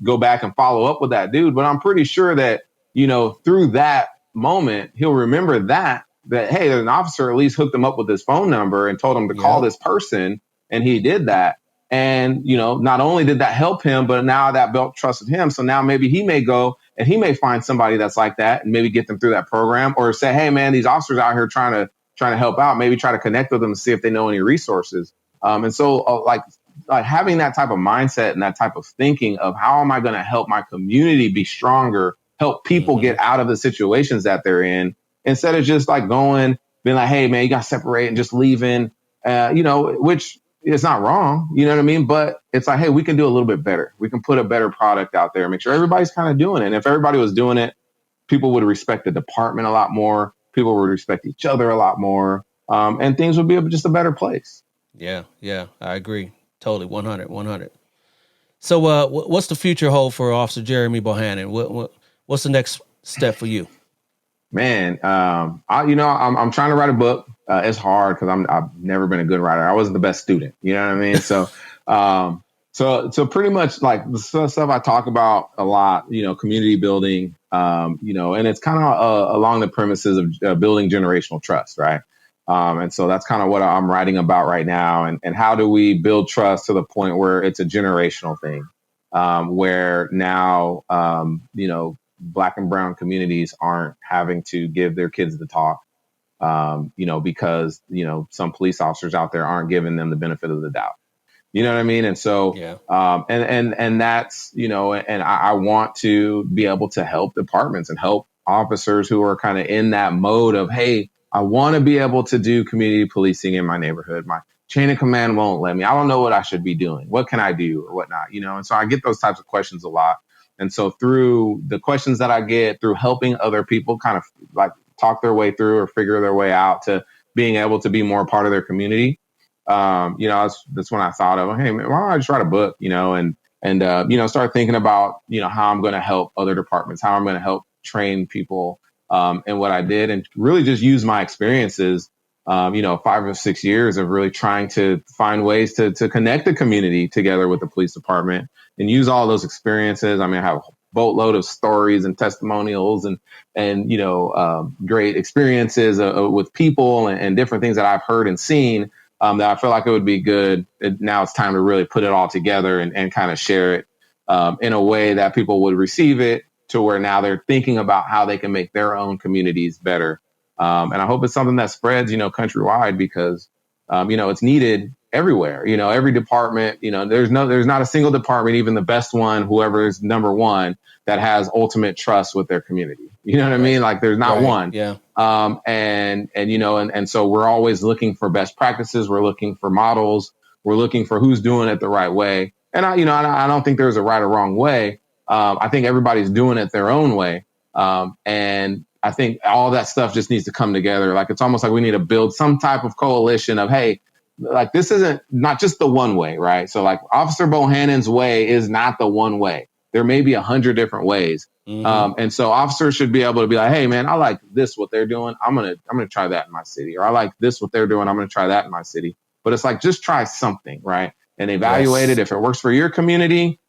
go back and follow up with that dude, but I'm pretty sure that, you know, through that moment, he'll remember that. that, hey, an officer at least hooked him up with his phone number and told him to call this person. And he did that. And, not only did that help him, but now that built trust with him. So now maybe he may go and he may find somebody that's like that and maybe get them through that program, or say, hey, man, these officers out here trying to help out, maybe try to connect with them and see if they know any resources. And so like having that type of mindset and that type of thinking of how am I going to help my community be stronger, help people get out of the situations that they're in, instead of just like going, being like, hey, man, you got to separate and just leaving, which it's not wrong. You know what I mean? But it's like, hey, we can do a little bit better. We can put a better product out there, make sure everybody's kind of doing it. And if everybody was doing it, people would respect the department a lot more. People would respect each other a lot more. And things would be just a better place. Yeah, I agree. Totally. 100. So what's the future hold for Officer Jeremy Bohannon? What's the next step for you? Man, I'm trying to write a book. It's hard because I've never been a good writer. I wasn't the best student. You know what I mean? So, so pretty much like the stuff I talk about a lot, community building, and it's kind of along the premises of building generational trust, right? And so that's kind of what I'm writing about right now. And how do we build trust to the point where it's a generational thing, where now, Black and brown communities aren't having to give their kids the talk, because, some police officers out there aren't giving them the benefit of the doubt. You know what I mean? And so, and that's, and I want to be able to help departments and help officers who are kind of in that mode of, hey, I want to be able to do community policing in my neighborhood. My chain of command won't let me. I don't know what I should be doing. What can I do or whatnot, And so I get those types of questions a lot. And so through the questions that I get, through helping other people kind of like talk their way through or figure their way out to being able to be more a part of their community, that's when I thought of, hey, man, why don't I just write a book, and start thinking about, how I'm going to help other departments, how I'm going to help train people, and what I did, and really just use my experiences, 5 or 6 years of really trying to find ways to connect the community together with the police department and use all those experiences. I mean, I have a boatload of stories and testimonials and great experiences with people and different things that I've heard and seen, that I feel like it would be good. Now it's time to really put it all together and kind of share it in a way that people would receive it, to where now they're thinking about how they can make their own communities better. And I hope it's something that spreads, countrywide, because, it's needed everywhere. Every department, there's not a single department, even the best one, whoever is number one, that has ultimate trust with their community. You know what I mean? Like there's not one. Yeah. And so we're always looking for best practices. We're looking for models. We're looking for who's doing it the right way. And I don't think there's a right or wrong way. I think everybody's doing it their own way. And I think all that stuff just needs to come together. Like, it's almost like we need to build some type of coalition of, hey, like this isn't not just the one way, right? So like Officer Bohannon's way is not the one way. There may be 100 different ways. And so officers should be able to be like, hey man, I like this, what they're doing. I'm going to try that in my city. Or I like this, what they're doing. I'm going to try that in my city. But it's like, just try something, right? And evaluate it. If it works for your community,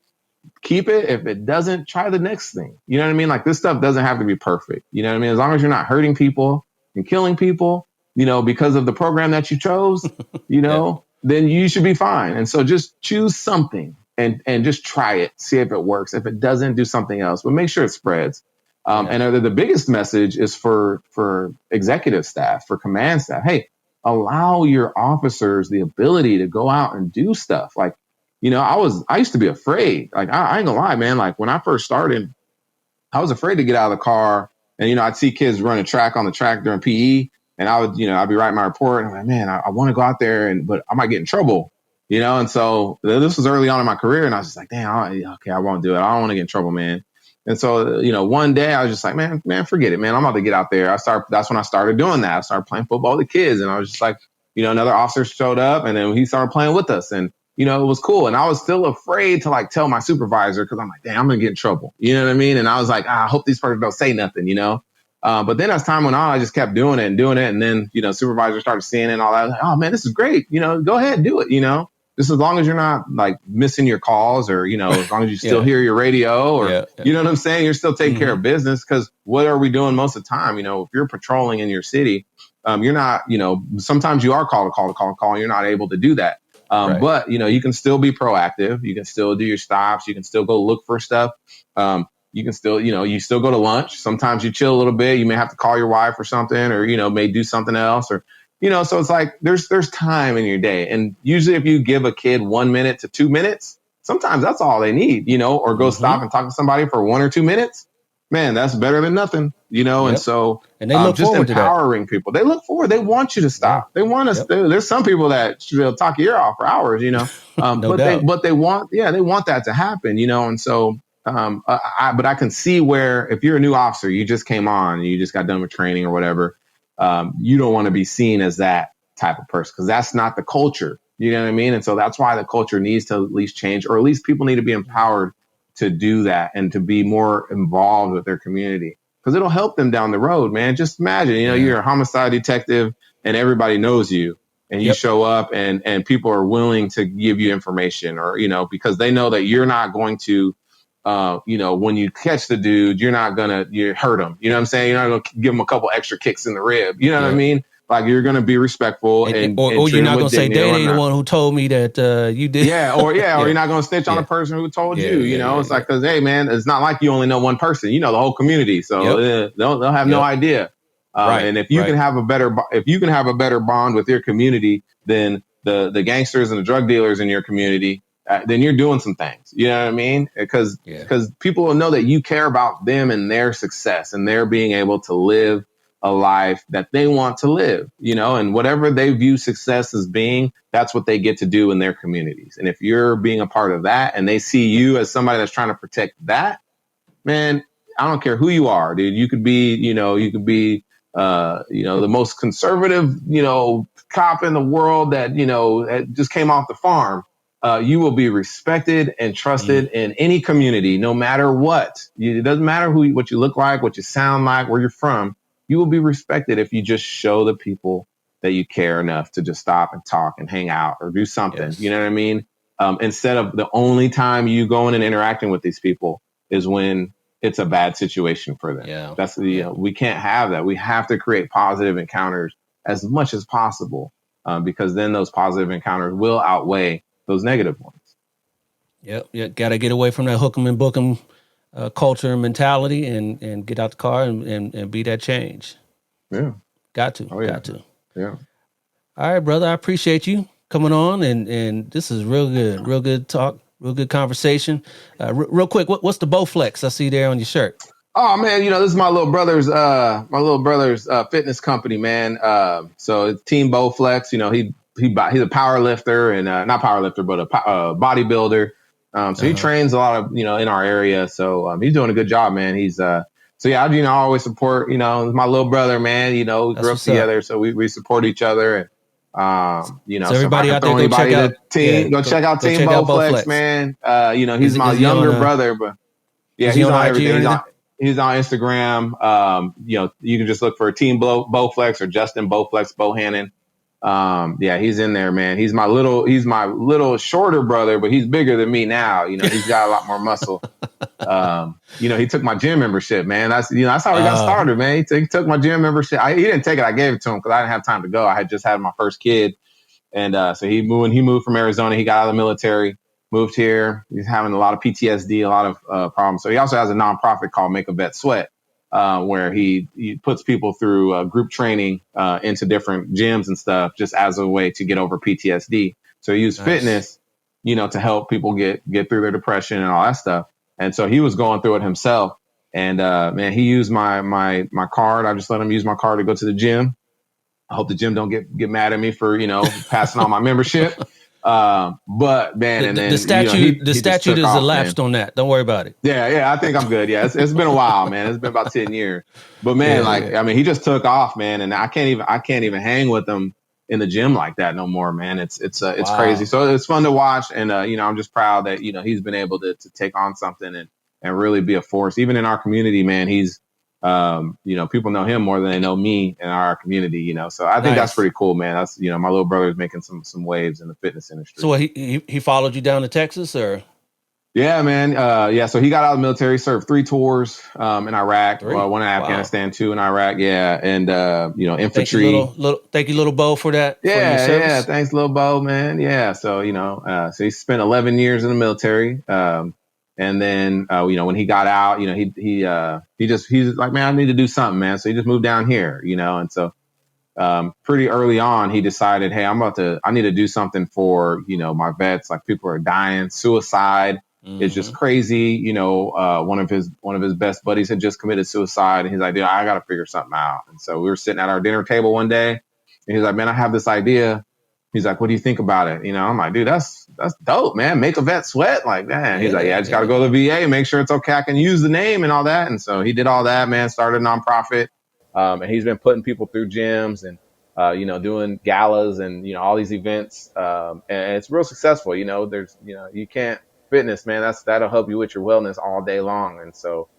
keep it. If it doesn't, try the next thing. You know what I mean? Like this stuff doesn't have to be perfect. You know what I mean? As long as you're not hurting people and killing people, because of the program that you chose, then you should be fine. And so just choose something and just try it, see if it works. If it doesn't, do something else, but make sure it spreads. And the biggest message is for executive staff, for command staff. Hey, allow your officers the ability to go out and do stuff. Like, I used to be afraid. Like, I ain't gonna lie, man. Like when I first started, I was afraid to get out of the car, and, I'd see kids running track on the track during PE, and I would, I'd be writing my report, and I'm like, man, I want to go out there, but I might get in trouble, and so this was early on in my career, and I was just like, damn, I won't do it. I don't want to get in trouble, man. And so, one day I was just like, man, forget it, man. I'm about to get out there. That's when I started doing that. I started playing football with the kids, and I was just like, another officer showed up, and then he started playing with us, and it was cool. And I was still afraid to like tell my supervisor, because I'm like, damn, I'm going to get in trouble. You know what I mean? And I was like, I hope these person don't say nothing, But then as time went on, I just kept doing it. And then, supervisors started seeing it and all that. Like, oh man, this is great. Go ahead, do it, just as long as you're not like missing your calls or, as long as you still hear your radio or, you know what I'm saying? You're still taking care of business, because what are we doing most of the time? If you're patrolling in your city, you're not, sometimes you are called to call, and you're not able to do that. But, you can still be proactive. You can still do your stops. You can still go look for stuff. You can still, you still go to lunch. Sometimes you chill a little bit. You may have to call your wife or something, or, may do something else, or, so it's like there's time in your day. And usually if you give a kid 1 minute to 2 minutes, sometimes that's all they need, or go stop and talk to somebody for 1 or 2 minutes. Man, that's better than nothing, And so and they look just forward empowering people. They look forward. They want you to stop. They want us. There's some people that will talk your ear off for hours, No doubt. but they want that to happen, And so, but I can see where if you're a new officer, you just came on, and you just got done with training or whatever, you don't want to be seen as that type of person, because that's not the culture. You know what I mean? And so that's why the culture needs to at least change, or at least people need to be empowered to do that and to be more involved with their community, because it'll help them down the road, man. Just imagine, you're a homicide detective and everybody knows you, and you show up and people are willing to give you information, or, because they know that you're not going to, when you catch the dude, you're not going to hurt him. You know what I'm saying? You're not going to give him a couple extra kicks in the rib. You know what I mean? Like, you're going to be respectful, and or you're not going to say they ain't the one who told me that you did. Or you're not going to snitch on a person who told you. It's like, because hey, man, it's not like you only know one person. You know the whole community, so they'll have no idea. And if you can have a better bond with your community than the gangsters and the drug dealers in your community, then you're doing some things. You know what I mean? Because people will know that you care about them and their success and their being able to live a life that they want to live, and whatever they view success as being, that's what they get to do in their communities. And if you're being a part of that and they see you as somebody that's trying to protect that, man, I don't care who you are, dude. You could be, the most conservative, cop in the world that, just came off the farm. You will be respected and trusted in any community, no matter what. It doesn't matter what you look like, what you sound like, where you're from. You will be respected if you just show the people that you care enough to just stop and talk and hang out or do something. Yes. You know what I mean? Instead of the only time you going and interacting with these people is when it's a bad situation for them. Yeah. That's we can't have that. We have to create positive encounters as much as possible, because then those positive encounters will outweigh those negative ones. Yep. Got to get away from that hook 'em and book 'em culture and mentality, and get out the car and be that change. Yeah. Got to. Yeah. All right, brother. I appreciate you coming on, and this is real good talk, real good conversation. Real quick, what's the Bowflex I see there on your shirt? Oh man, this is my little brother's fitness company, man. So it's Team Bowflex. He's a power lifter and not power lifter, but a bodybuilder. So he trains a lot of, in our area. So he's doing a good job, man. He's I always support, my little brother, man. We grew up together, so we support each other. And so everybody out there, go check out Team Bowflex, man. He's my younger brother, but he's on everything. He's on Instagram. You can just look for Team Bowflex or Justin Bowflex Bohannon. He's in there, man. He's my little shorter brother, but he's bigger than me now. He's got a lot more muscle. He took my gym membership, man. That's how we got started, man. He took my gym membership. He didn't take it. I gave it to him because I didn't have time to go. I had just had my first kid. And, so when he moved from Arizona, he got out of the military, moved here. He's having a lot of PTSD, a lot of, problems. So he also has a nonprofit called Make a Vet Sweat. Where he puts people through group training into different gyms and stuff, just as a way to get over PTSD. So he used fitness, to help people get through their depression and all that stuff. And so he was going through it himself. And man, he used my card. I just let him use my card to go to the gym. I hope the gym don't get mad at me for passing on my membership. But man, and then the statute is elapsed on that. Don't worry about it. Yeah. I think I'm good. Yeah. It's been a while, man. It's been about 10 years, but man, he just took off, man. And I can't even hang with him in the gym like that no more, man. It's crazy. So it's fun to watch. And, I'm just proud that, he's been able to take on something and really be a force, even in our community, man. He's people know him more than they know me in our community, so I think that's pretty cool, man. That's, my little brother's making some waves in the fitness industry. So he followed you down to Texas, or? Yeah, man. So he got out of the military, served 3 tours in Iraq, 1 in Afghanistan, 2 in Iraq. Yeah. And, infantry. Thank you, little Bo, for that. Yeah. Thanks, little Bo, man. Yeah. So, so he spent 11 years in the military. And then, when he got out, he's like, man, I need to do something, man. So he just moved down here, and so, pretty early on, he decided, hey, I need to do something for, my vets. Like, people are dying, suicide. It's just crazy. One of his best buddies had just committed suicide, and he's like, dude, I got to figure something out. And so we were sitting at our dinner table one day, and he's like, man, I have this idea. He's like, what do you think about it? I'm like, dude, that's dope, man. Make a vet sweat. Like, man. He's like, I just got to go to the VA, make sure it's okay. I can use the name and all that. And so he did all that, man, started a nonprofit. And he's been putting people through gyms and, doing galas and, all these events. And it's real successful. There's, you can't fitness, man. That'll help you with your wellness all day long. And so,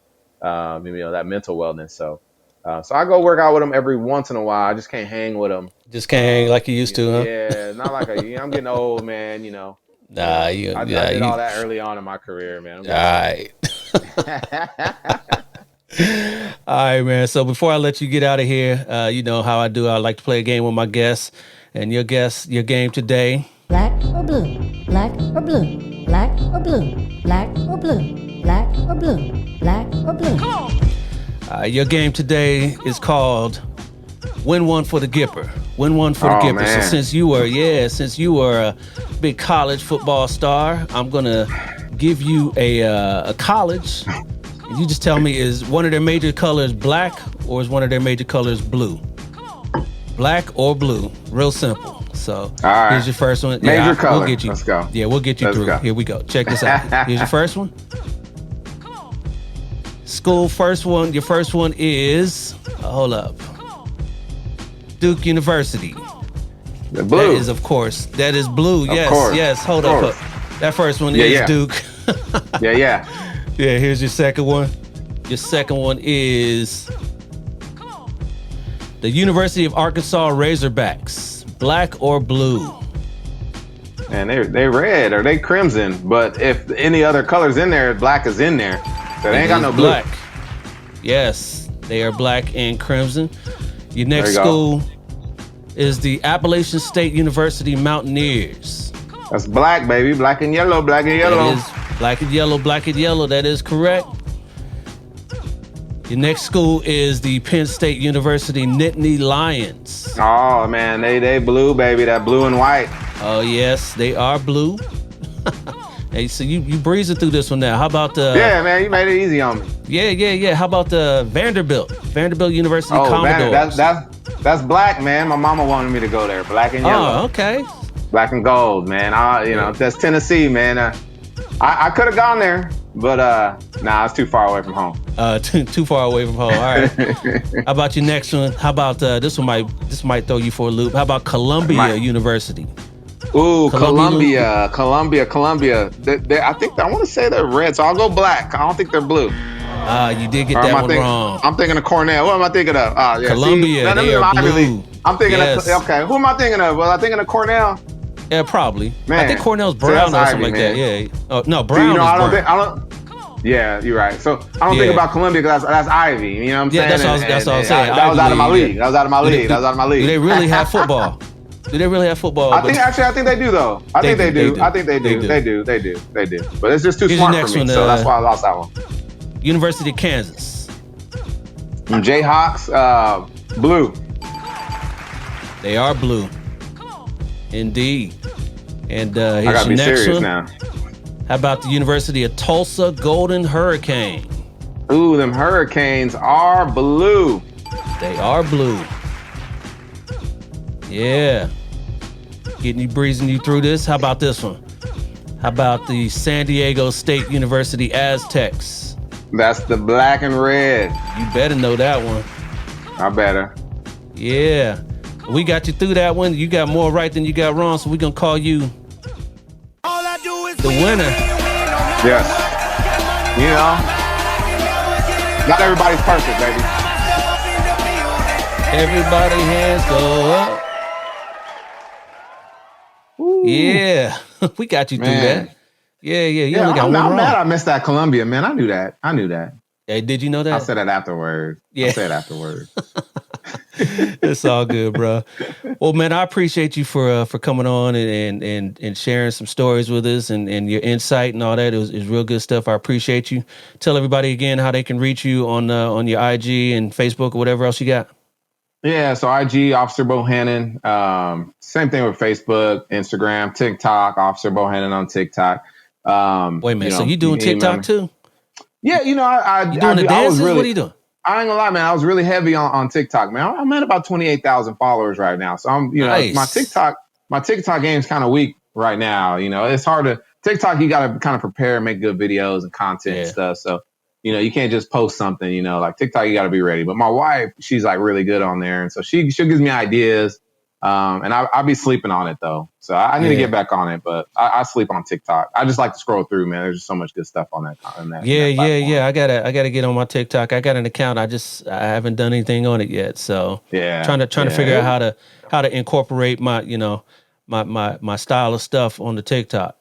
that mental wellness. So I go work out with him every once in a while. I just can't hang with him. Just can't hang like you used to, huh? Yeah, not like I'm getting old, man. I did all that early on in my career, man. All right. All right, man. So before I let you get out of here, you know how I do. I like to play a game with my guests. And your game today. Black or blue? Black or blue? Black or blue? Black or blue? Black or blue? Black or blue? Come on. Your game today is called Win One for the Gipper. Win One for the Gipper. Man. So since you were a big college football star, I'm gonna give you a college. You just tell me, is one of their major colors black or is one of their major colors blue? Black or blue. Real simple. So right. Here's your first one. Major color. We'll get you. Let's go. Yeah, we'll get you through. Here we go. Check this out. Here's your first one. School first one. Your first one is, hold up, Duke University. The blue. That is, of course. That is blue. Yes, course. yes. Hold up. That first one is Duke. Yeah. Yeah, here's your second one. Your second one is the University of Arkansas Razorbacks. Black or blue? Man, they red or they crimson, but if any other colors in there, black is in there. So they ain't got no blue. Black. Yes, they are black and crimson. Your next school is the Appalachian State University Mountaineers. That's black, baby. Black and yellow, black and yellow. That is black and yellow, black and yellow. That is correct. Your next school is the Penn State University Nittany Lions. Oh, man, they blue, baby. That blue and white. Oh, yes, they are blue. Hey, so you breezing through this one now. How about the... Yeah, man, you made it easy on me. Yeah. How about the Vanderbilt University Commodores? That's black, man. My mama wanted me to go there. Black and yellow. Oh, okay. Black and gold, man. That's Tennessee, man. I could have gone there, but it's too far away from home. Too far away from home. All right. How about your next one? How about this one might throw you for a loop. How about Columbia University? Ooh, Columbia. I want to say they're red, so I'll go black. I don't think they're blue. You did get that one wrong. I'm thinking of Cornell. What am I thinking of? Columbia, they are blue. I'm thinking of, okay, who am I thinking of? Well, I'm thinking of Cornell. Yeah, probably. Man, I think Cornell's brown or something like that. Yeah. Oh, no, brown is brown. Yeah, you're right. So I don't think about Columbia because that's Ivy. You know what I'm saying? That's what I was saying. That was out of my league. That was out of my league. Do they really have football? Do they really have football? I think they do though. I think they do. They do. But it's just too smart for me, so that's why I lost that one. University of Kansas. Jayhawks, blue. They are blue. Indeed. And here's I gotta your be next serious one. now. How about the University of Tulsa Golden Hurricane? Ooh, them Hurricanes are blue. They are blue. Yeah. Breezing you through this. How about this one? How about the San Diego State University Aztecs? That's the black and red. You better know that one. I better. Yeah. We got you through that one. You got more right than you got wrong, so we're going to call you the winner. Yes. Not everybody's perfect, baby. Everybody hands go up. Ooh. Yeah, we got you through that. Yeah. You only got one wrong. I'm mad I missed that Columbia, man. I knew that. Hey, did you know that? I said it afterwards. Yeah. It's all good, bro. Well, man, I appreciate you for coming on and sharing some stories with us and your insight and all that. It was real good stuff. I appreciate you. Tell everybody again how they can reach you on your IG and Facebook or whatever else you got. Yeah, so IG, Officer Bohannon. Same thing with Facebook, Instagram, TikTok, Officer Bohannon on TikTok. Wait a minute, so you doing TikTok too? Yeah, you doing the dances? What are you doing? I ain't gonna lie, man. I was really heavy on TikTok, man. I'm at about 28,000 followers right now. So I'm, nice. my TikTok game's kind of weak right now. It's hard to TikTok. You got to kind of prepare and make good videos and content and stuff. So, you can't just post something, like TikTok, you got to be ready. But my wife, she's like really good on there. And so she gives me ideas. And I'll be sleeping on it though. So I need to get back on it, but I sleep on TikTok. I just like to scroll through, man. There's just so much good stuff on that. Yeah. I gotta get on my TikTok. I got an account. I haven't done anything on it yet. So trying to figure out how to incorporate my, my style of stuff on the TikTok.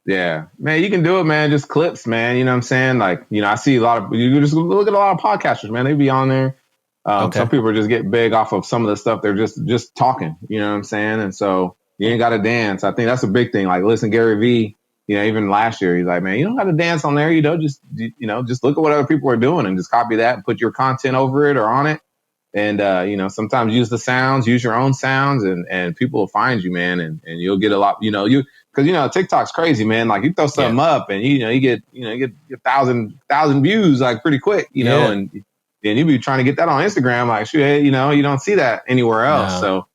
Yeah, man, you can do it, man. Just clips, man. You know what I'm saying? Like, I see you just look at a lot of podcasters, man. They be on there. Some people just get big off of some of the stuff. They're just talking, you know what I'm saying? And so you ain't got to dance. I think that's a big thing. Like, listen, Gary Vee, even last year, he's like, man, you don't got to dance on there. Just look at what other people are doing and just copy that and put your content over it or on it. And, sometimes use the sounds, use your own sounds and people will find you, man. And you'll get a lot, because, TikTok's crazy, man. Like you throw something up and, you get 1,000 views like pretty quick, and you be trying to get that on Instagram, like, shoot, you don't see that anywhere else. No.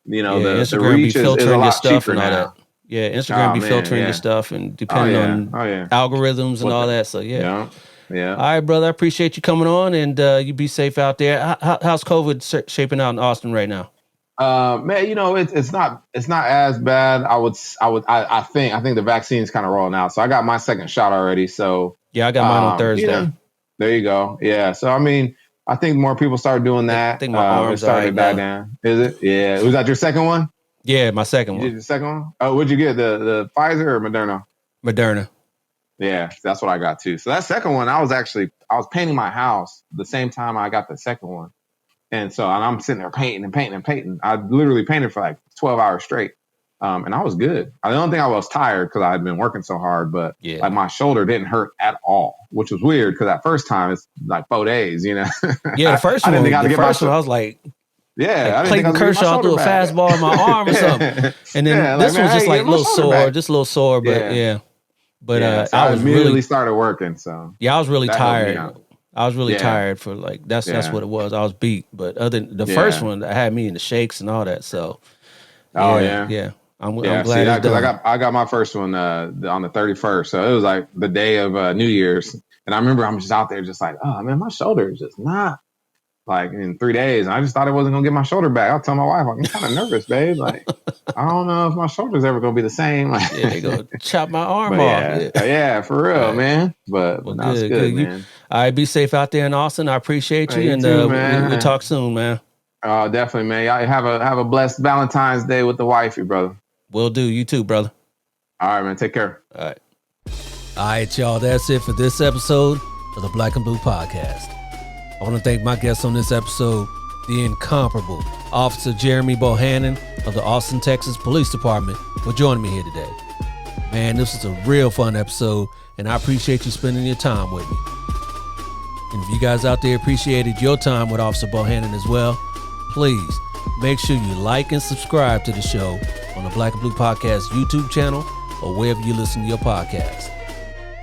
So, the reach is a lot cheaper now. Yeah, Instagram be filtering your stuff and depending on algorithms and all that. So, yeah. All right, brother. I appreciate you coming on, and you be safe out there. How's COVID shaping out in Austin right now? Man, it's not as bad. I think the vaccine's kind of rolling out. So I got my second shot already. So yeah, I got mine on Thursday. There you go. Yeah. So, I think more people started doing that. I think my arms started to die down. Is it? Yeah. Was that your second one? Yeah, my second one. You did your second one? Oh, what'd you get? The Pfizer or Moderna? Moderna. Yeah, that's what I got too. So that second one, I was painting my house the same time I got the second one. And I'm sitting there painting and painting and painting. I literally painted for like 12 hours straight. And I was good. The only thing I was tired because I had been working so hard, but like my shoulder didn't hurt at all, which was weird because that first time it's like 4 days, Yeah, the first one, I was like, I didn't Clayton Kershaw threw a fastball in my arm or something. And then this was just like a little sore, but But I was immediately started working. So I was really tired. I was really tired for that's what it was. I was beat, but the first one that had me in the shakes and all that. So I'm glad it's done. I got my first one on the 31st. So it was like the day of New Year's. And I remember I'm just out there just like, oh man, my shoulder is just not like in 3 days. And I just thought I wasn't gonna get my shoulder back. I'll tell my wife, I'm kind of nervous, babe. Like, I don't know if my shoulder's ever gonna be the same. Like, they go chop my arm off. Yeah, for real, man. But that's good, man. All right, be safe out there in Austin. I appreciate you, and we'll talk soon, man. Oh, definitely, man. Y'all have a blessed Valentine's Day with the wifey, brother. Will do. You too, brother. All right, man. Take care. All right, y'all. That's it for this episode of the Black and Blue Podcast. I want to thank my guests on this episode, the incomparable Officer Jeremy Bohannon of the Austin, Texas Police Department, for joining me here today. Man, this was a real fun episode, and I appreciate you spending your time with me. And if you guys out there appreciated your time with Officer Bohannon as well, please make sure you like and subscribe to the show on the Black and Blue Podcast YouTube channel or wherever you listen to your podcast.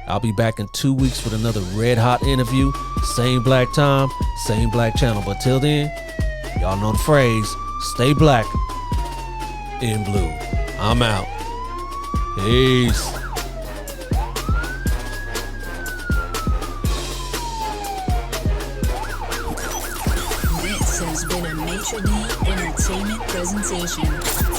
I'll be back in 2 weeks with another red hot interview. Same black time, same black channel. But till then, y'all know the phrase, stay black in blue. I'm out. Peace. This has been a Maitre D Entertainment presentation.